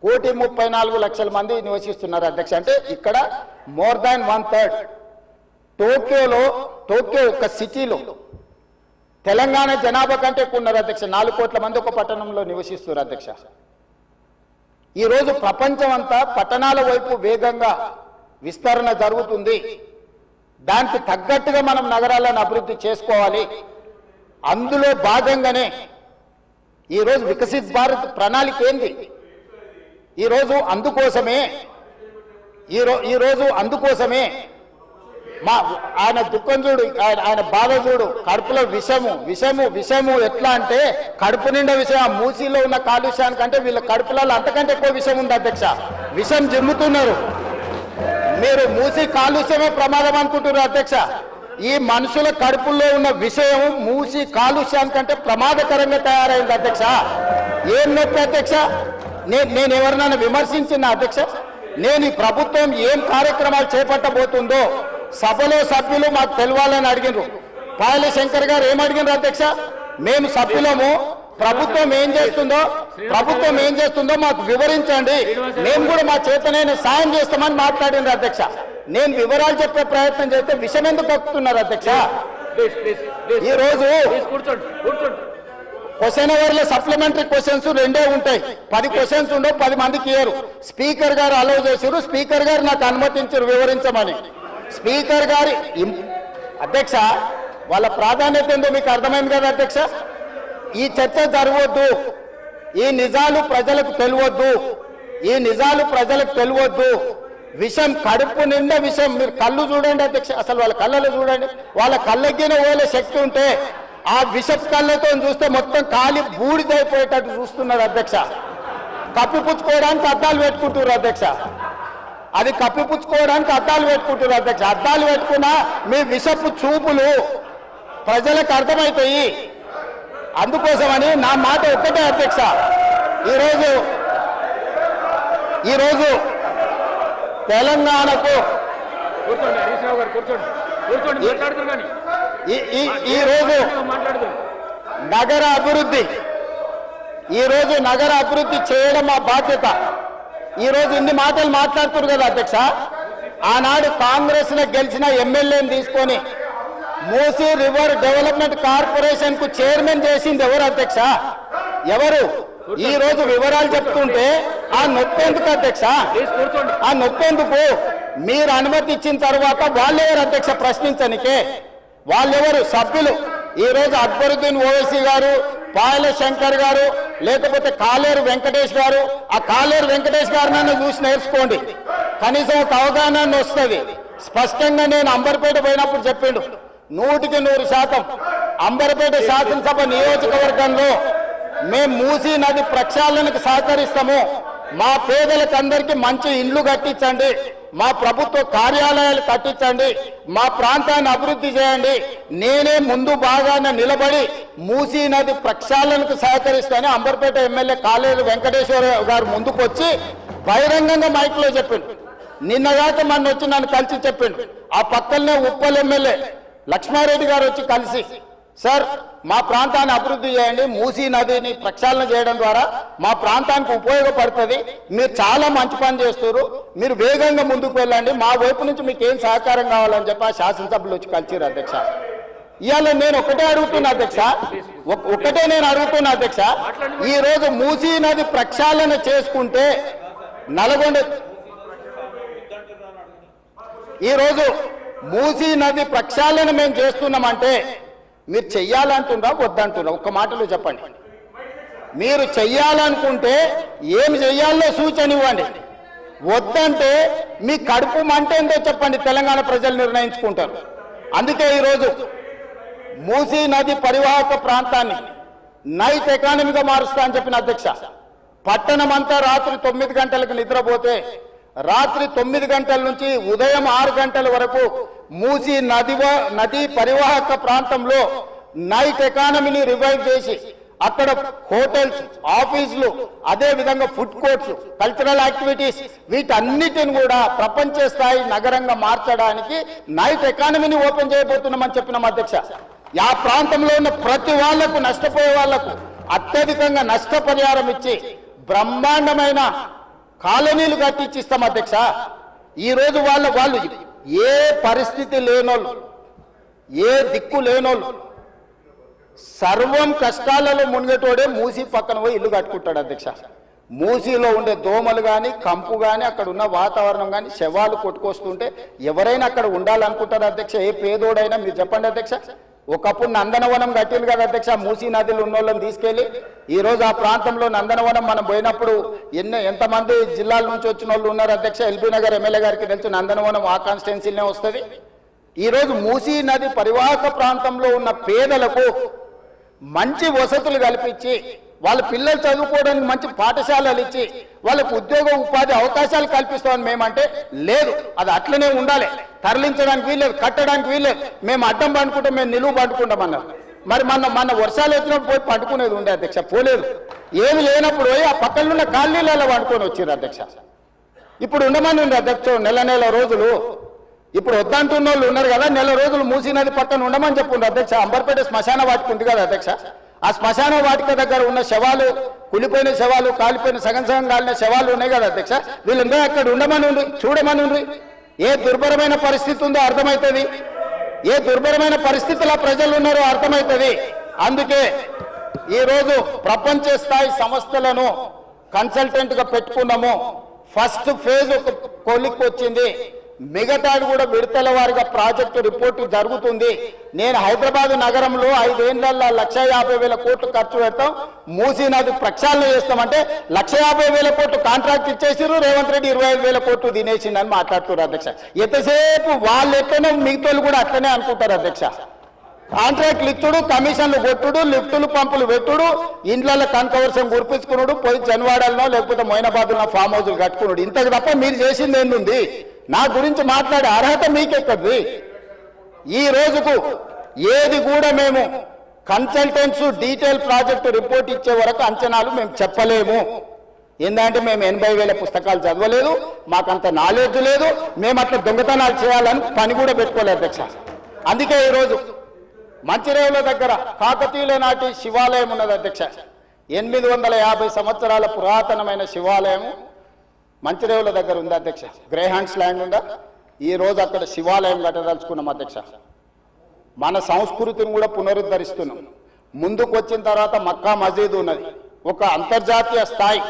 1,34,00,000 మంది నివసిస్తున్నారు అధ్యక్ష. అంటే ఇక్కడ మోర్ దాన్ 1/3. టోక్యో ఒక సిటీలో తెలంగాణ జనాభా కంటే ఎక్కువ ఉన్నారు అధ్యక్ష. 4 కోట్ల మంది ఒక పట్టణంలో నివసిస్తున్నారు అధ్యక్ష. ఈరోజు ప్రపంచం అంతా పట్టణాల వైపు వేగంగా విస్తరణ జరుగుతుంది. దానికి తగ్గట్టుగా మనం నగరాలను అభివృద్ధి చేసుకోవాలి. అందులో భాగంగానే ఈరోజు వికసిత్ భారత్ ప్రణాళిక ఏంది? ఈరోజు అందుకోసమే ఆయన దుఃఖం చూడు, ఆయన బాధ చూడు, కడుపులో విషము ఎట్లా అంటే కడుపు నిండా విషయం. ఆ మూసీలో ఉన్న కాలుష్యానికంటే వీళ్ళ కడుపులలో అంతకంటే ఎక్కువ విషయం ఉంది అధ్యక్ష. విషం జిమ్ముతున్నారు. మీరు మూసీ కాలుష్యమే ప్రమాదం అనుకుంటున్నారు అధ్యక్ష. ఈ మనుషుల కడుపుల్లో ఉన్న విషయం మూసీ కాలుష్యానికంటే ప్రమాదకరంగా తయారైంది అధ్యక్ష. ఏం నొప్పి అధ్యక్ష? నేను ఎవరినైనా విమర్శించిన అధ్యక్ష? నేను ఈ ప్రభుత్వం ఏం కార్యక్రమాలు చేపట్టబోతుందో సభలో సభ్యులు మాకు తెలవాలని అడిగినారు. పాయల శంకర్ గారు ఏమడిగినారు అధ్యక్ష? మేము సభ్యులము, ప్రభుత్వం ఏం చేస్తుందో మాకు వివరించండి, మేము కూడా మా చేతనైన సాయం చేస్తామని మాట్లాడినారు అధ్యక్ష. నేను వివరాలు చెప్పే ప్రయత్నం చేస్తే విషయం ఎందుకు కక్కుతున్నారు అధ్యక్ష? ఈరోజు క్వశ్చన్ అవర్లో సప్లిమెంటరీ క్వశ్చన్స్ 2 ఉంటాయి. 10 క్వశ్చన్స్ ఉండవు, 10 మందికి ఇయ్యరు. స్పీకర్ గారు అలౌ చేశారు, స్పీకర్ గారు నాకు అనుమతించారు వివరించమని. స్పీకర్ గారి అధ్యక్ష వాళ్ళ ప్రాధాన్యత ఏందో మీకు అర్థమైంది కదా అధ్యక్ష? ఈ చర్చ జరగవద్దు, ఈ నిజాలు ప్రజలకు తెలియవద్దు. విషం కడుపు నిండా విషం. మీరు కళ్ళు చూడండి అధ్యక్ష, అసలు వాళ్ళ కళ్ళలో చూడండి. వాళ్ళ కళ్ళకి ఓలే శక్తి ఉంటే ఆ విషపు కళ్ళతో చూస్తే మొత్తం కాలి బూడిదైపోయేటట్టు చూస్తున్నారు అధ్యక్ష. కప్పిపుచ్చుకోవడానికి అద్దాలు పెట్టుకుంటున్నారు అధ్యక్ష. అద్దాలు పెట్టుకున్నా మీ విషపు చూపులు ప్రజలకు అర్థమవుతాయి. అందుకోసమని నా మాట ఒక్కటే అధ్యక్ష. ఈరోజు తెలంగాణకు ఈరోజు నగర అభివృద్ధి చేయడం మా బాధ్యత. ఈరోజు ఇన్ని మాటలు మాట్లాడుతున్నారు కదా అధ్యక్ష. ఆనాడు కాంగ్రెస్ లో గెలిచిన ఎమ్మెల్యేని తీసుకొని మూసీ రివర్ డెవలప్మెంట్ కార్పొరేషన్ కు చైర్మన్ చేసింది ఎవరు అధ్యక్ష? ఎవరు? ఈ రోజు వివరాలు చెప్తుంటే ఆ నొప్పెందుకు అధ్యక్ష? మీరు అనుమతి ఇచ్చిన తర్వాత వాళ్ళెవరు అధ్యక్ష ప్రశ్నించనికే? వాళ్ళెవరు సభ్యులు? ఈ రోజు అక్బరుద్దీన్ ఓవైసీ గారు, పాయల శంకర్ గారు, లేకపోతే కాలేరు వెంకటేష్ గారు. ఆ కాలేరు వెంకటేష్ గారినైనా చూసి నేర్చుకోండి, కనీసం ఒక అవగాహన వస్తుంది. స్పష్టంగా నేను అంబర్పేట పోయినప్పుడు చెప్పిండు, 100% అంబర్పేట శాసనసభ నియోజకవర్గంలో మేము మూసీ నది ప్రక్షాళనకు సహకరిస్తాము. మా పేదలకందరికీ మంచి ఇండ్లు కట్టించండి, మా ప్రభుత్వ కార్యాలయాలు కట్టించండి, మా ప్రాంతాన్ని అభివృద్ధి చేయండి. నేనే ముందు భాగాన నిలబడి మూసీ నది ప్రక్షాళనకు సహకరిస్తానని అంబర్పేట ఎమ్మెల్యే కాలేరు వెంకటేశ్వర గారు ముందుకు వచ్చి బహిరంగంగా మైక్లో చెప్పిండు. నిన్నగాక మొన్న వచ్చి నన్ను కలిసి చెప్పిండు. ఆ పక్కనే ఉప్పల్ ఎమ్మెల్యే లక్ష్మారెడ్డి గారు వచ్చి కలిసి, సార్ మా ప్రాంతాన్ని అభివృద్ధి చేయండి, మూసీ నదిని ప్రక్షాళన చేయడం ద్వారా మా ప్రాంతానికి ఉపయోగపడుతుంది, మీరు చాలా మంచి పని చేస్తారు, మీరు వేగంగా ముందుకు వెళ్ళండి, మా వైపు నుంచి మీకు ఏం సహకారం కావాలని చెప్పి ఆ శాసనసభలో వచ్చి కలిసిరు అధ్యక్ష. ఇవాళ నేను ఒకటే అడుగుతున్నా అధ్యక్ష, ఈ రోజు మూసీ నది ప్రక్షాళన చేసుకుంటే నల్గొండ, ఈరోజు మూసీ నది ప్రక్షాళన మేము చేస్తున్నామంటే మీరు చెయ్యాలంటున్నా వద్దంటున్నా ఒక్క మాటలో చెప్పండి. మీరు చెయ్యాలనుకుంటే ఏమి చెయ్యాలో సూచన ఇవ్వండి. వద్దంటే మీ కడుపు మంట ఏందో చెప్పండి. తెలంగాణ ప్రజలు నిర్ణయించుకుంటారు. అందుకే ఈరోజు మూసీ నది పరివాహక ప్రాంతాన్ని నైట్ ఎకానమీగా మారుస్తా అని చెప్పిన అధ్యక్ష. పట్టణం అంతా రాత్రి 9 గంటలకు నిద్రపోతే రాత్రి 9 గంటల నుంచి ఉదయం 6 గంటల వరకు మూసీ నది పరివాహక ప్రాంతంలో నైట్ ఎకానమీని రివైవ్ చేసి అక్కడ హోటల్స్, ఆఫీసులు, అదే విధంగా ఫుడ్ కోర్ట్స్, కల్చరల్ యాక్టివిటీస్ వీటన్నిటిని కూడా ప్రపంచ స్థాయి నగరంగా మార్చడానికి నైట్ ఎకానమీని ఓపెన్ చేయబోతున్నామని చెప్పినాం అధ్యక్ష. ఆ ప్రాంతంలో ఉన్న ప్రతి వాళ్లకు, నష్టపోయే వాళ్లకు అత్యధికంగా నష్టపరిహారం ఇచ్చి బ్రహ్మాండమైన కాలనీలు కట్టించిస్తాం అధ్యక్ష. ఈ రోజు వాళ్ళు ఏ పరిస్థితి లేనోళ్ళు, ఏ దిక్కు లేనోళ్ళు, సర్వం కష్టాలలో మునిగేటోడే మూసీ పక్కన పోయి ఇల్లు కట్టుకుంటాడు అధ్యక్ష. మూసీలో ఉండే దోమలు కానీ, కంపు కానీ, అక్కడ ఉన్న వాతావరణం కానీ, శవాలు కొట్టుకొస్తుంటే ఎవరైనా అక్కడ ఉండాలనుకుంటారు అధ్యక్ష. ఏ పేదోడైనా మీరు చెప్పండి అధ్యక్ష. ఒకప్పుడు నందనవనం కట్టింది కదా అధ్యక్ష, మూసీ నదిలో ఉన్న వాళ్ళని తీసుకెళ్లి. ఈ రోజు ఆ ప్రాంతంలో నందనవనం మనం పోయినప్పుడు ఎంతమంది జిల్లాల నుంచి వచ్చిన వాళ్ళు ఉన్నారు అధ్యక్ష. ఎల్బీ నగర్ ఎమ్మెల్యే గారికి తెలుసు, నందనవనం ఆ కాన్స్టిట్యున్సీలోనే వస్తుంది. ఈ రోజు మూసీ నది పరివాహక ప్రాంతంలో ఉన్న పేదలకు మంచి వసతులు కల్పించి, వాళ్ళ పిల్లలు చదువుకోవడానికి మంచి పాఠశాలలు ఇచ్చి, వాళ్ళకు ఉద్యోగ ఉపాధి అవకాశాలు కల్పిస్తామని మేమంటే లేదు, అది అట్లనే ఉండాలి, తరలించడానికి వీల్లేదు, కట్టడానికి వీల్లేదు, మేము అడ్డం పండుకుంటాం, మేము నిలువు పండుకుంటామన్నారు. మరి మన వర్షాలు వచ్చినప్పుడు పోయి పండుకునేది ఉండే అధ్యక్ష, పోలేదు. ఏమి లేనప్పుడు పోయి ఆ పక్కన ఉన్న కాలనీలలో పండుకొని వచ్చారు అధ్యక్ష. ఇప్పుడు ఉండమని ఉంది అధ్యక్ష నెల రోజులు. ఇప్పుడు వద్దంటున్న వాళ్ళు ఉన్నారు కదా, నెల రోజులు మూసీ నది పక్కన ఉండమని చెప్పుండ్రు అధ్యక్ష. అంబర్పేట శ్మశాన వాటిక ఉంది కదా అధ్యక్ష, ఆ శ్మశాన వాటిక దగ్గర ఉన్న శవాలు, కులిపోయిన శవాలు, కాలిపోయిన సగం కాలిన శవాలు ఉన్నాయి కదా అధ్యక్ష, వీళ్ళందరూ అక్కడ ఉండమని ఉండ్రి, చూడమని ఉండ్రి. ఏ దుర్భరమైన పరిస్థితి ఉందో అర్థమవుతుంది, ఏ దుర్భరమైన పరిస్థితుల్లో ప్రజలు ఉన్నారో అర్థమవుతుంది. అందుకే ఈరోజు ప్రపంచ స్థాయి సంస్థలను కన్సల్టెంట్ గా పెట్టుకున్నాము. ఫస్ట్ ఫేజ్ ఒక కొలిక్కి వచ్చింది, మిగతాది కూడా విడతల వారిగా ప్రాజెక్టు రిపోర్టు జరుగుతుంది. నేను హైదరాబాద్ నగరంలో 5 ఏళ్లలో 150,000 కోట్లు ఖర్చు పెడతాం, మూసీ నది ప్రక్షాళన చేస్తామంటే 150,000 కోట్లు కాంట్రాక్ట్ ఇచ్చేసిరు, రేవంత్ రెడ్డి 25,000 కోట్లు తినేసిండని మాట్లాడుతున్నారు అధ్యక్ష. ఎంతసేపు వాళ్ళు ఎట్లనో మిగతాలు కూడా అట్లనే అనుకుంటారు అధ్యక్ష. కాంట్రాక్ట్లు ఇచ్చుడు, కమిషన్లు కొట్టుడు, లిఫ్టులు పంపులు పెట్టుడు, ఇండ్లలో కనకవర్షం కురిపించుకున్నాడు, పోయి జన్వాడలనో లేకపోతే మొయినాబాద్లో ఫామ్ హౌస్లు కట్టుకున్నాడు. ఇంతకు తప్ప మీరు చేసింది ఏంది? నా గురించి మాట్లాడే అర్హత మీకెక్కది? ఈ రోజుకు ఏది కూడా మేము కన్సల్టెంట్స్ డీటెయిల్ ప్రాజెక్టు రిపోర్ట్ ఇచ్చే వరకు అంచనాలు మేము చెప్పలేము. ఏంటంటే మేము 80,000 పుస్తకాలు చదవలేదు, మాకంత నాలెడ్జ్ లేదు, మేము అట్లా దొంగతనాలు చేయాలని పని కూడా పెట్టుకోలేదు అధ్యక్ష. అందుకే ఈరోజు మంచిరేవుల దగ్గర కాకతీయుల నాటి శివాలయం ఉన్నది అధ్యక్ష. 850 సంవత్సరాల పురాతనమైన శివాలయం మంచిరేవుల దగ్గర ఉంది అధ్యక్ష. గ్రేహాండ్స్ ల్యాండ్ ఉందా, ఈ రోజు అక్కడ శివాలయం కట్టదలుచుకున్నాం అధ్యక్ష. మన సంస్కృతిని కూడా పునరుద్ధరిస్తున్నాం. ముందుకు వచ్చిన తర్వాత మక్కా మసీద్ ఉన్నది, ఒక అంతర్జాతీయ స్థాయి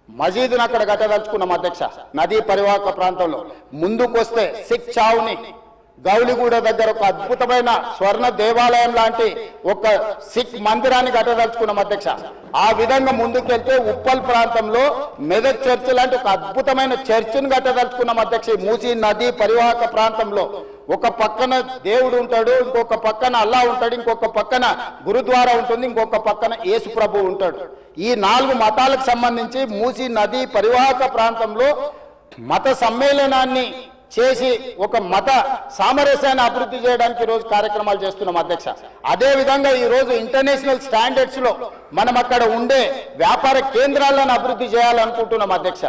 మసీదును అక్కడ కట్టదలుచుకున్నాం అధ్యక్ష. నదీ పరివాహక ప్రాంతంలో ముందుకు వస్తే సిక్ చావుని గౌలిగూడ దగ్గర ఒక అద్భుతమైన స్వర్ణ దేవాలయం లాంటి ఒక సిక్ మందిరాన్ని కట్టదలుచుకున్నాం అధ్యక్ష. ఆ విధంగా ముందుకెళ్తే ఉప్పల్ ప్రాంతంలో మెదక్ చర్చ్ లాంటి ఒక అద్భుతమైన చర్చిని కట్టదలుచుకున్నాం అధ్యక్ష. మూసీ నది పరివాహక ప్రాంతంలో ఒక పక్కన దేవుడు ఉంటాడు, ఇంకొక పక్కన అల్లా ఉంటాడు, ఇంకొక పక్కన గురుద్వారా ఉంటుంది, ఇంకొక పక్కన యేసు ప్రభు ఉంటాడు. ఈ 4 మతాలకు సంబంధించి మూసీ నది పరివాహక ప్రాంతంలో మత సమ్మేళనాన్ని చేసి ఒక మత సామరస్యాన్ని అభివృద్ధి చేయడానికి ఈరోజు కార్యక్రమాలు చేస్తున్నాం అధ్యక్ష. అదే విధంగా ఈరోజు ఇంటర్నేషనల్ స్టాండర్డ్స్ లో మనం అక్కడ ఉండే వ్యాపార కేంద్రాలను అభివృద్ధి చేయాలనుకుంటున్నాం అధ్యక్ష.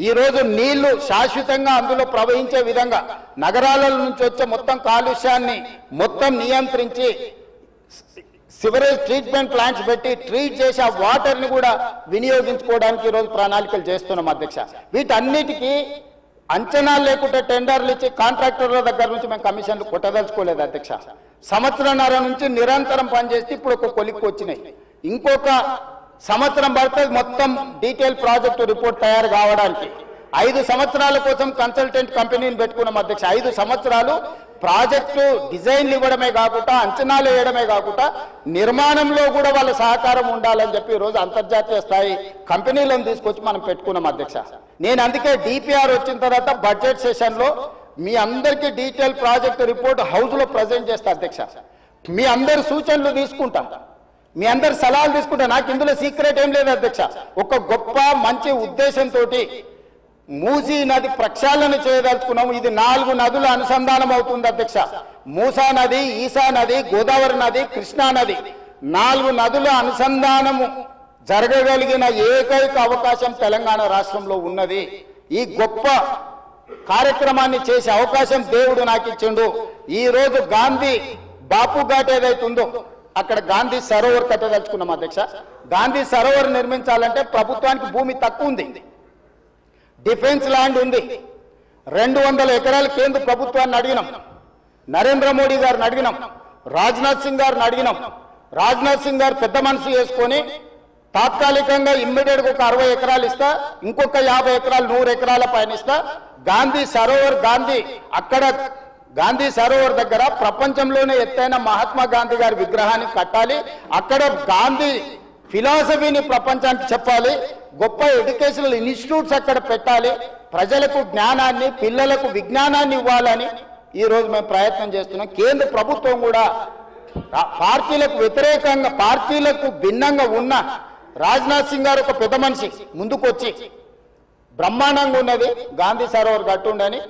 ఈ రోజు నీళ్లు శాశ్వతంగా అందులో ప్రవహించే విధంగా నగరాల నుంచి వచ్చే మొత్తం కాలుష్యాన్ని మొత్తం నియంత్రించి సివరేజ్ ట్రీట్మెంట్ ప్లాంట్స్ పెట్టి ట్రీట్ చేసి ఆ వాటర్ని కూడా వినియోగించుకోవడానికి ఈరోజు ప్రణాళికలు చేస్తున్నాం అధ్యక్ష. వీటన్నిటికీ అంచనాలు లేకుండా టెండర్లు ఇచ్చి కాంట్రాక్టర్ల దగ్గర నుంచి మేము కమిషన్లు కొట్టదలుచుకోలేదు అధ్యక్ష. సంవత్సరంన్నర నుంచి నిరంతరం పనిచేస్తే ఇప్పుడు ఒక కొలిక్కి వచ్చినాయి. ఇంకొక సంవత్సరం పడుతుంది మొత్తం డీటెయిల్ ప్రాజెక్టు రిపోర్ట్ తయారు కావడానికి. 5 సంవత్సరాల కోసం కన్సల్టెంట్ కంపెనీని పెట్టుకున్నాం అధ్యక్ష. 5 సంవత్సరాలు ప్రాజెక్టు డిజైన్లు ఇవ్వడమే కాకుండా అంచనాలు వేయడమే కాకుండా నిర్మాణంలో కూడా వాళ్ళ సహకారం ఉండాలని చెప్పి ఈరోజు అంతర్జాతీయ స్థాయి కంపెనీలను తీసుకొచ్చి మనం పెట్టుకున్నాం అధ్యక్ష. నేను అందుకే డిపిఆర్ వచ్చిన తర్వాత బడ్జెట్ సెషన్లో మీ అందరికీ డీటెయిల్ ప్రాజెక్ట్ రిపోర్ట్ హౌస్లో ప్రజెంట్ చేస్తా అధ్యక్ష. మీ అందరి సూచనలు తీసుకుంటా, మీ అందరి సలహాలు తీసుకుంటా. నాకు ఇందులో సీక్రెట్ ఏం లేదు అధ్యక్ష. ఒక గొప్ప మంచి ఉద్దేశంతో మూసీ నది ప్రక్షాళన చేయదలుచుకున్నాము. ఇది 4 నదుల అనుసంధానం అవుతుంది అధ్యక్ష. మూసా నది, ఈసా నది, గోదావరి నది, కృష్ణా నది, 4 నదుల అనుసంధానము జరగగలిగిన ఏకైక అవకాశం తెలంగాణ రాష్ట్రంలో ఉన్నది. ఈ గొప్ప కార్యక్రమాన్ని చేసే అవకాశం దేవుడు నాకు ఇచ్చిండు. ఈ రోజు గాంధీ బాపు ఘాట్ ఏదైతుందో అక్కడ గాంధీ సరోవర్ కట్టదలుచుకున్నాం అధ్యక్ష. గాంధీ సరోవర్ నిర్మించాలంటే ప్రభుత్వానికి భూమి తక్కువ ఉంది, డిఫెన్స్ ల్యాండ్ ఉంది. 200 ఎకరాలు కేంద్ర ప్రభుత్వాన్ని అడిగినాం, నరేంద్ర మోడీ గారిని అడిగినాం, రాజ్నాథ్ సింగ్ గారిని అడిగినాం. రాజ్నాథ్ సింగ్ గారు పెద్ద మనసు చేసుకొని తాత్కాలికంగా ఇమ్మీడియట్గా ఒక 60 ఎకరాలు ఇస్తా, ఇంకొక 50 ఎకరాలు 100 ఎకరాల పైన ఇస్తా. గాంధీ సరోవర్ అక్కడ గాంధీ సరోవర్ దగ్గర ప్రపంచంలోనే ఎత్తైన మహాత్మా గాంధీ గారి విగ్రహాన్ని కట్టాలి. అక్కడ గాంధీ ఫిలాసఫీని ప్రపంచానికి చెప్పాలి. గొప్ప ఎడ్యుకేషనల్ ఇన్స్టిట్యూట్స్ అక్కడ పెట్టాలి. ప్రజలకు జ్ఞానాన్ని, పిల్లలకు విజ్ఞానాన్ని ఇవ్వాలని ఈరోజు మేము ప్రయత్నం చేస్తున్నాం. కేంద్ర ప్రభుత్వం కూడా పార్టీలకు వ్యతిరేకంగా, పార్టీలకు భిన్నంగా ఉన్న రాజ్నాథ్ సింగ్ గారు ఒక పెద్ద మనిషి ముందుకొచ్చి బ్రహ్మాండంగా ఉన్నది గాంధీ సరోవర్ కట్టుండని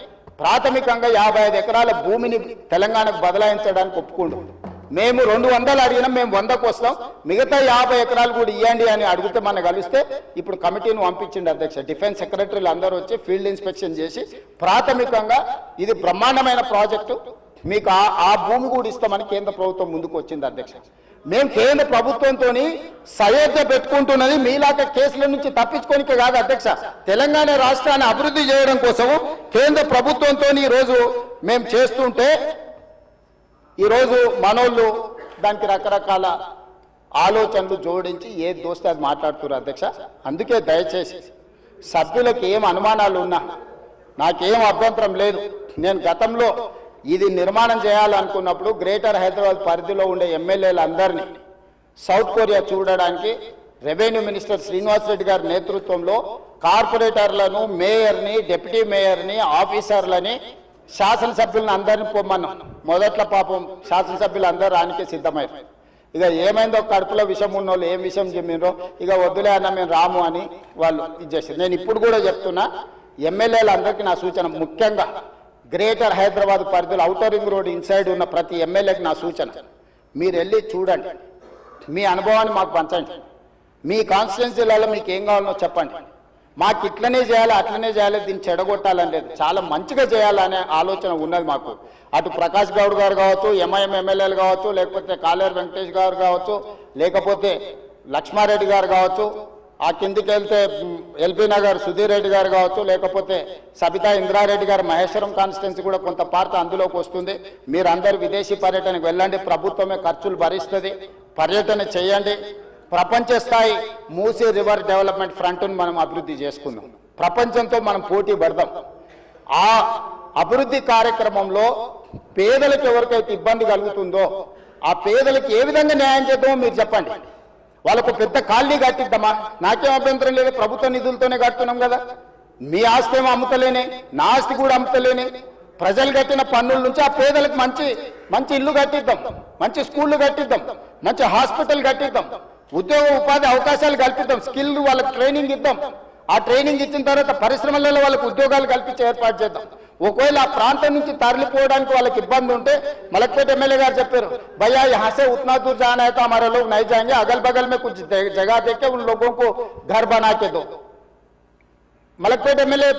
ప్రాథమికంగా 55 ఎకరాల భూమిని తెలంగాణకు బదలాయించడానికి ఒప్పుకుండు. మేము 200 అడిగినాం, మేము 100కు వస్తాం, మిగతా 50 ఎకరాలు కూడా ఇవ్వండి అని అడిగితే మనం కలిస్తే ఇప్పుడు కమిటీని పంపించింది అధ్యక్ష. డిఫెన్స్ సెక్రటరీలు అందరూ వచ్చి ఫీల్డ్ ఇన్స్పెక్షన్ చేసి ప్రాథమికంగా ఇది బ్రహ్మాండమైన ప్రాజెక్టు, మీకు ఆ భూమి కూడా ఇస్తామని కేంద్ర ప్రభుత్వం ముందుకు వచ్చింది అధ్యక్ష. మేము కేంద్ర ప్రభుత్వంతో సయోధ్య పెట్టుకుంటున్నది మీలాగా కేసుల నుంచి తప్పించుకోనికే కాదు అధ్యక్ష, తెలంగాణ రాష్ట్రాన్ని అభివృద్ధి చేయడం కోసం కేంద్ర ప్రభుత్వంతో ఈరోజు మేము చేస్తుంటే ఈరోజు మనోళ్ళు దానికి రకరకాల ఆలోచనలు జోడించి ఏది దోస్తే అది మాట్లాడుతున్నారు అధ్యక్ష. అందుకే దయచేసి సభ్యులకు ఏం అనుమానాలు ఉన్నా నాకేం అభ్యంతరం లేదు. నేను గతంలో ఇది నిర్మాణం చేయాలనుకున్నప్పుడు గ్రేటర్ హైదరాబాద్ పరిధిలో ఉండే ఎమ్మెల్యేలందరినీ సౌత్ కొరియా చూడడానికి రెవెన్యూ మినిస్టర్ శ్రీనివాస్ రెడ్డి గారి నేతృత్వంలో కార్పొరేటర్లను, మేయర్ని, డిప్యూటీ మేయర్ని, ఆఫీసర్లని, శాసనసభ్యులను అందరినీ పొమ్మన్నాం. మొదట్లో పాపం శాసనసభ్యులు అందరూ రానికే సిద్ధమయ్యారు. ఇక ఏమైందో కడుపులో విషం ఉన్న వాళ్ళు ఏం విషయం చెప్పినరో ఇక వద్దులే అన్న మేము రాము అని వాళ్ళు ఇచ్చేసారు. నేను ఇప్పుడు కూడా చెప్తున్నా, ఎమ్మెల్యేలందరికీ నా సూచన, ముఖ్యంగా గ్రేటర్ హైదరాబాద్ పరిధిలో ఔటర్ రింగ్ రోడ్ ఇన్సైడ్ ఉన్న ప్రతి ఎమ్మెల్యేకి నా సూచన, మీరు వెళ్ళి చూడండి, మీ అనుభవాన్ని మాకు పంచండి, మీ కాన్స్టిట్యున్సీలలో మీకు ఏం కావాలో చెప్పండి. మాకు ఇట్లనే చేయాలి, అట్లనే చేయాలి, దీన్ని చెడగొట్టాలని లేదు, చాలా మంచిగా చేయాలనే ఆలోచన ఉన్నది మాకు. అటు ప్రకాష్ గౌడ్ గారు కావచ్చు, ఎంఐఎం ఎమ్మెల్యేలు కావచ్చు, లేకపోతే కాలేరు వెంకటేష్ గారు కావచ్చు, లేకపోతే లక్ష్మారెడ్డి గారు కావచ్చు, ఆ కిందికి వెళ్తే ఎల్బీ నగర్ సుధీర్ రెడ్డి గారు కావచ్చు, లేకపోతే సబితా ఇంద్రారెడ్డి గారు మహేశ్వరం కాన్స్టిట్యున్సీ కూడా కొంత పార్ట్ అందులోకి వస్తుంది. మీరందరూ విదేశీ పర్యటనకు వెళ్ళండి, ప్రభుత్వమే ఖర్చులు భరిస్తుంది, పర్యటన చేయండి. ప్రపంచ స్థాయి మూసీ రివర్ డెవలప్మెంట్ ఫ్రంట్ను మనం అభివృద్ధి చేసుకుందాం, ప్రపంచంతో మనం పోటీ పడదాం. ఆ అభివృద్ధి కార్యక్రమంలో పేదలకు ఎవరికైతే ఇబ్బంది కలుగుతుందో ఆ పేదలకు ఏ విధంగా న్యాయం చేద్దామో మీరు చెప్పండి. వాళ్ళకు పెద్ద కాలనీ కట్టిద్దామా, నాకేం అభ్యంతరం లేదు, ప్రభుత్వ నిధులతోనే కడుతున్నాం కదా. మీ ఆస్తి ఏమో అమ్ముతలేనే, నా ఆస్తి కూడా అమ్ముతలేనే, ప్రజలు కట్టిన పన్నుల నుంచి ఆ పేదలకు మంచి మంచి ఇల్లు కట్టిద్దాం, మంచి స్కూళ్ళు కట్టిద్దాం, మంచి హాస్పిటల్ కట్టిద్దాం, ఉద్యోగ ఉపాధి అవకాశాలు కల్పిద్దాం, స్కిల్ వాళ్ళకి ట్రైనింగ్ ఇద్దాం. ఆ ట్రైనింగ్ ఇచ్చిన తర్వాత పరిశ్రమలలో వాళ్ళకి ఉద్యోగాలు కల్పించి ఏర్పాటు చేద్దాం. ఒకవేళ ఆ ప్రాంతం నుంచి తరలిపోవడానికి వాళ్ళకి ఇబ్బంది ఉంటే మలక్పేట ఎమ్మెల్యే గారు చెప్పారు, भैया यहाँ से उतना दूर जाना है तो हमारे लोग नहीं जाएंगे, अगल बगल में कुछ जगह देके उन लोगों को घर बना के दो. मलकपेट एमएलए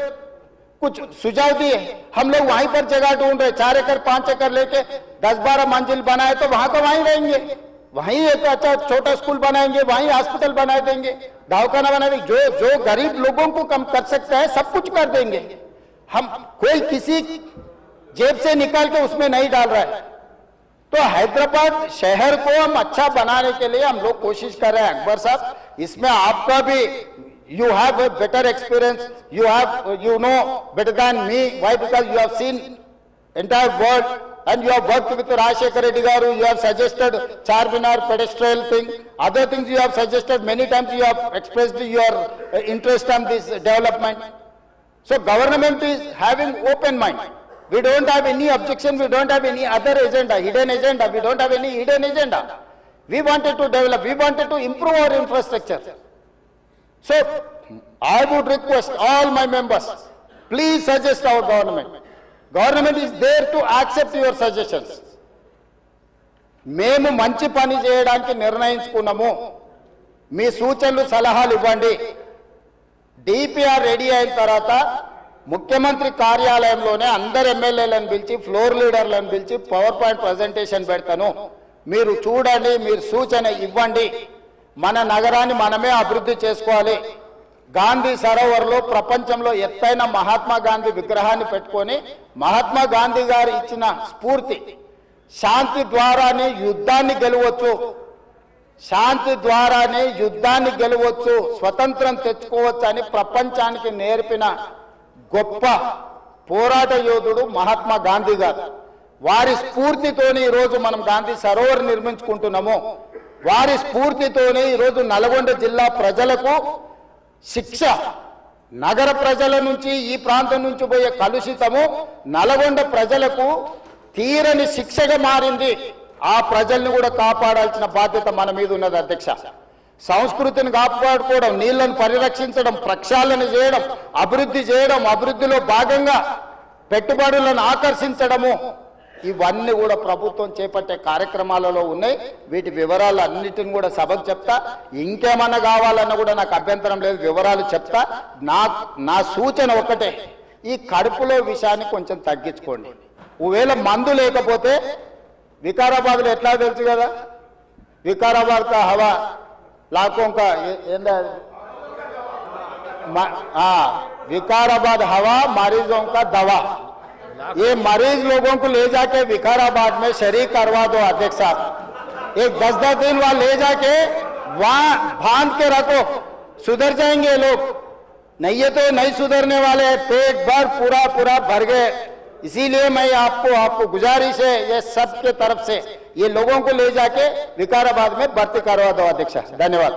कुछ सुझाव दिए, हम लोग वहीं पर जगह ढूंढ रहे, 4 एकड़ 5 एकड़ लेके 10-12 मंजिल बनाए तो वहां तो वहीं रहेंगे, वहीं एक अच्छा छोटा स्कूल बनाएंगे, वहीं हॉस्पिटल बना देंगे, दवाखाना बना देंगे. जो गरीब लोगों को कम कर सकता है सब कुछ कर देंगे. हम कोई किसी जेब से निकाल के उसमें नहीं डाल रहा है. तो हैदराबाद शहर को हम अच्छा बनाने के लिए हम लोग कोशिश कर रहे हैं. अकबर साहब, इसमें आपका भी you have a better experience, you know better than me. Why? Because you have seen entire world and you have worked with Rajshekar Reddy garu, you have suggested Charminar pedestrian thing, other things you have suggested, many times you have expressed your interest on this development. So government is having open mind. We don't have any objection, we don't have any other agenda, hidden agenda, we don't have any hidden agenda. We wanted to develop, we wanted to improve our infrastructure. So I would request all my members, please suggest our government. Government is there to accept your suggestions. మేము మంచి పని చేయడానికి నిర్ణయించుకున్నాము, మీ సూచనలు సలహాలు ఇవ్వండి. డిపిఆర్ రెడీ అయిన తర్వాత ముఖ్యమంత్రి కార్యాలయంలోనే అందరు ఎమ్మెల్యేలను పిలిచి ఫ్లోర్ లీడర్లను పిలిచి పవర్ పాయింట్ ప్రజెంటేషన్ పెడతాను, మీరు చూడండి, మీరు సూచన ఇవ్వండి. మన నగరాన్ని మనమే అభివృద్ధి చేసుకోవాలి. గాంధీ సరోవర్లో ప్రపంచంలో ఎత్తైన మహాత్మా గాంధీ విగ్రహాన్ని పెట్టుకొని మహాత్మా గాంధీ గారు ఇచ్చిన స్ఫూర్తి, శాంతి ద్వారానే యుద్ధాన్ని గెలవచ్చు, శాంతి ద్వారానే యుద్ధాన్ని గెలవచ్చు, స్వతంత్రం తెచ్చుకోవచ్చు అని ప్రపంచానికి నేర్పిన గొప్ప పోరాట యోధుడు మహాత్మా గాంధీ గారు. వారి స్ఫూర్తితోనే ఈరోజు మనం గాంధీ సరోవర్ నిర్మించుకుంటున్నాము. వారి స్ఫూర్తితోనే ఈరోజు నల్గొండ జిల్లా ప్రజలకు శిక్ష, నగర ప్రజల నుంచి ఈ ప్రాంతం నుంచి పోయే కలుషితము నల్గొండ ప్రజలకు తీరని శిక్షగా మారింది. ఆ ప్రజల్ని కూడా కాపాడాల్సిన బాధ్యత మన మీద ఉన్నది అధ్యక్ష. సంస్కృతిని కాపాడుకోవడం, నీళ్లను పరిరక్షించడం, ప్రక్షాళన చేయడం, అభివృద్ధి చేయడం, అభివృద్ధిలో భాగంగా పెట్టుబడులను ఆకర్షించడము, ఇవన్నీ కూడా ప్రభుత్వం చేపట్టే కార్యక్రమాలలో ఉన్నాయి. వీటి వివరాలు అన్నిటిని కూడా సభకు చెప్తా. ఇంకేమన్నా కావాలన్నా కూడా నాకు అభ్యంతరం లేదు, వివరాలు చెప్తా. నా సూచన ఒకటే, ఈ కడుపులో విషయాన్ని కొంచెం తగ్గించుకోండి. ఒకవేళ మందు లేకపోతే వికారాబాద్లో ఎట్లా తెలుసు కదా, వికారాబాద్ కా హవా లాఖోं का विकाराबाद हवा मरीजों का दवा. ये मरीज लोगों को ले जाके विकाराबाद में शरीक करवा दो अध्यक्ष साहब. एक 10-10 दिन वहां ले जाके वहां बांध के रखो, सुधर जाएंगे लोग. नहीं है तो नहीं सुधरने वाले, पेट भर पूरा भर गए. इसीलिए मैं आपको गुजारिश है ये सबके तरफ से, ये लोगों को ले जाके विकाराबाद में भर्ती करवा दो अध्यक्ष. धन्यवाद.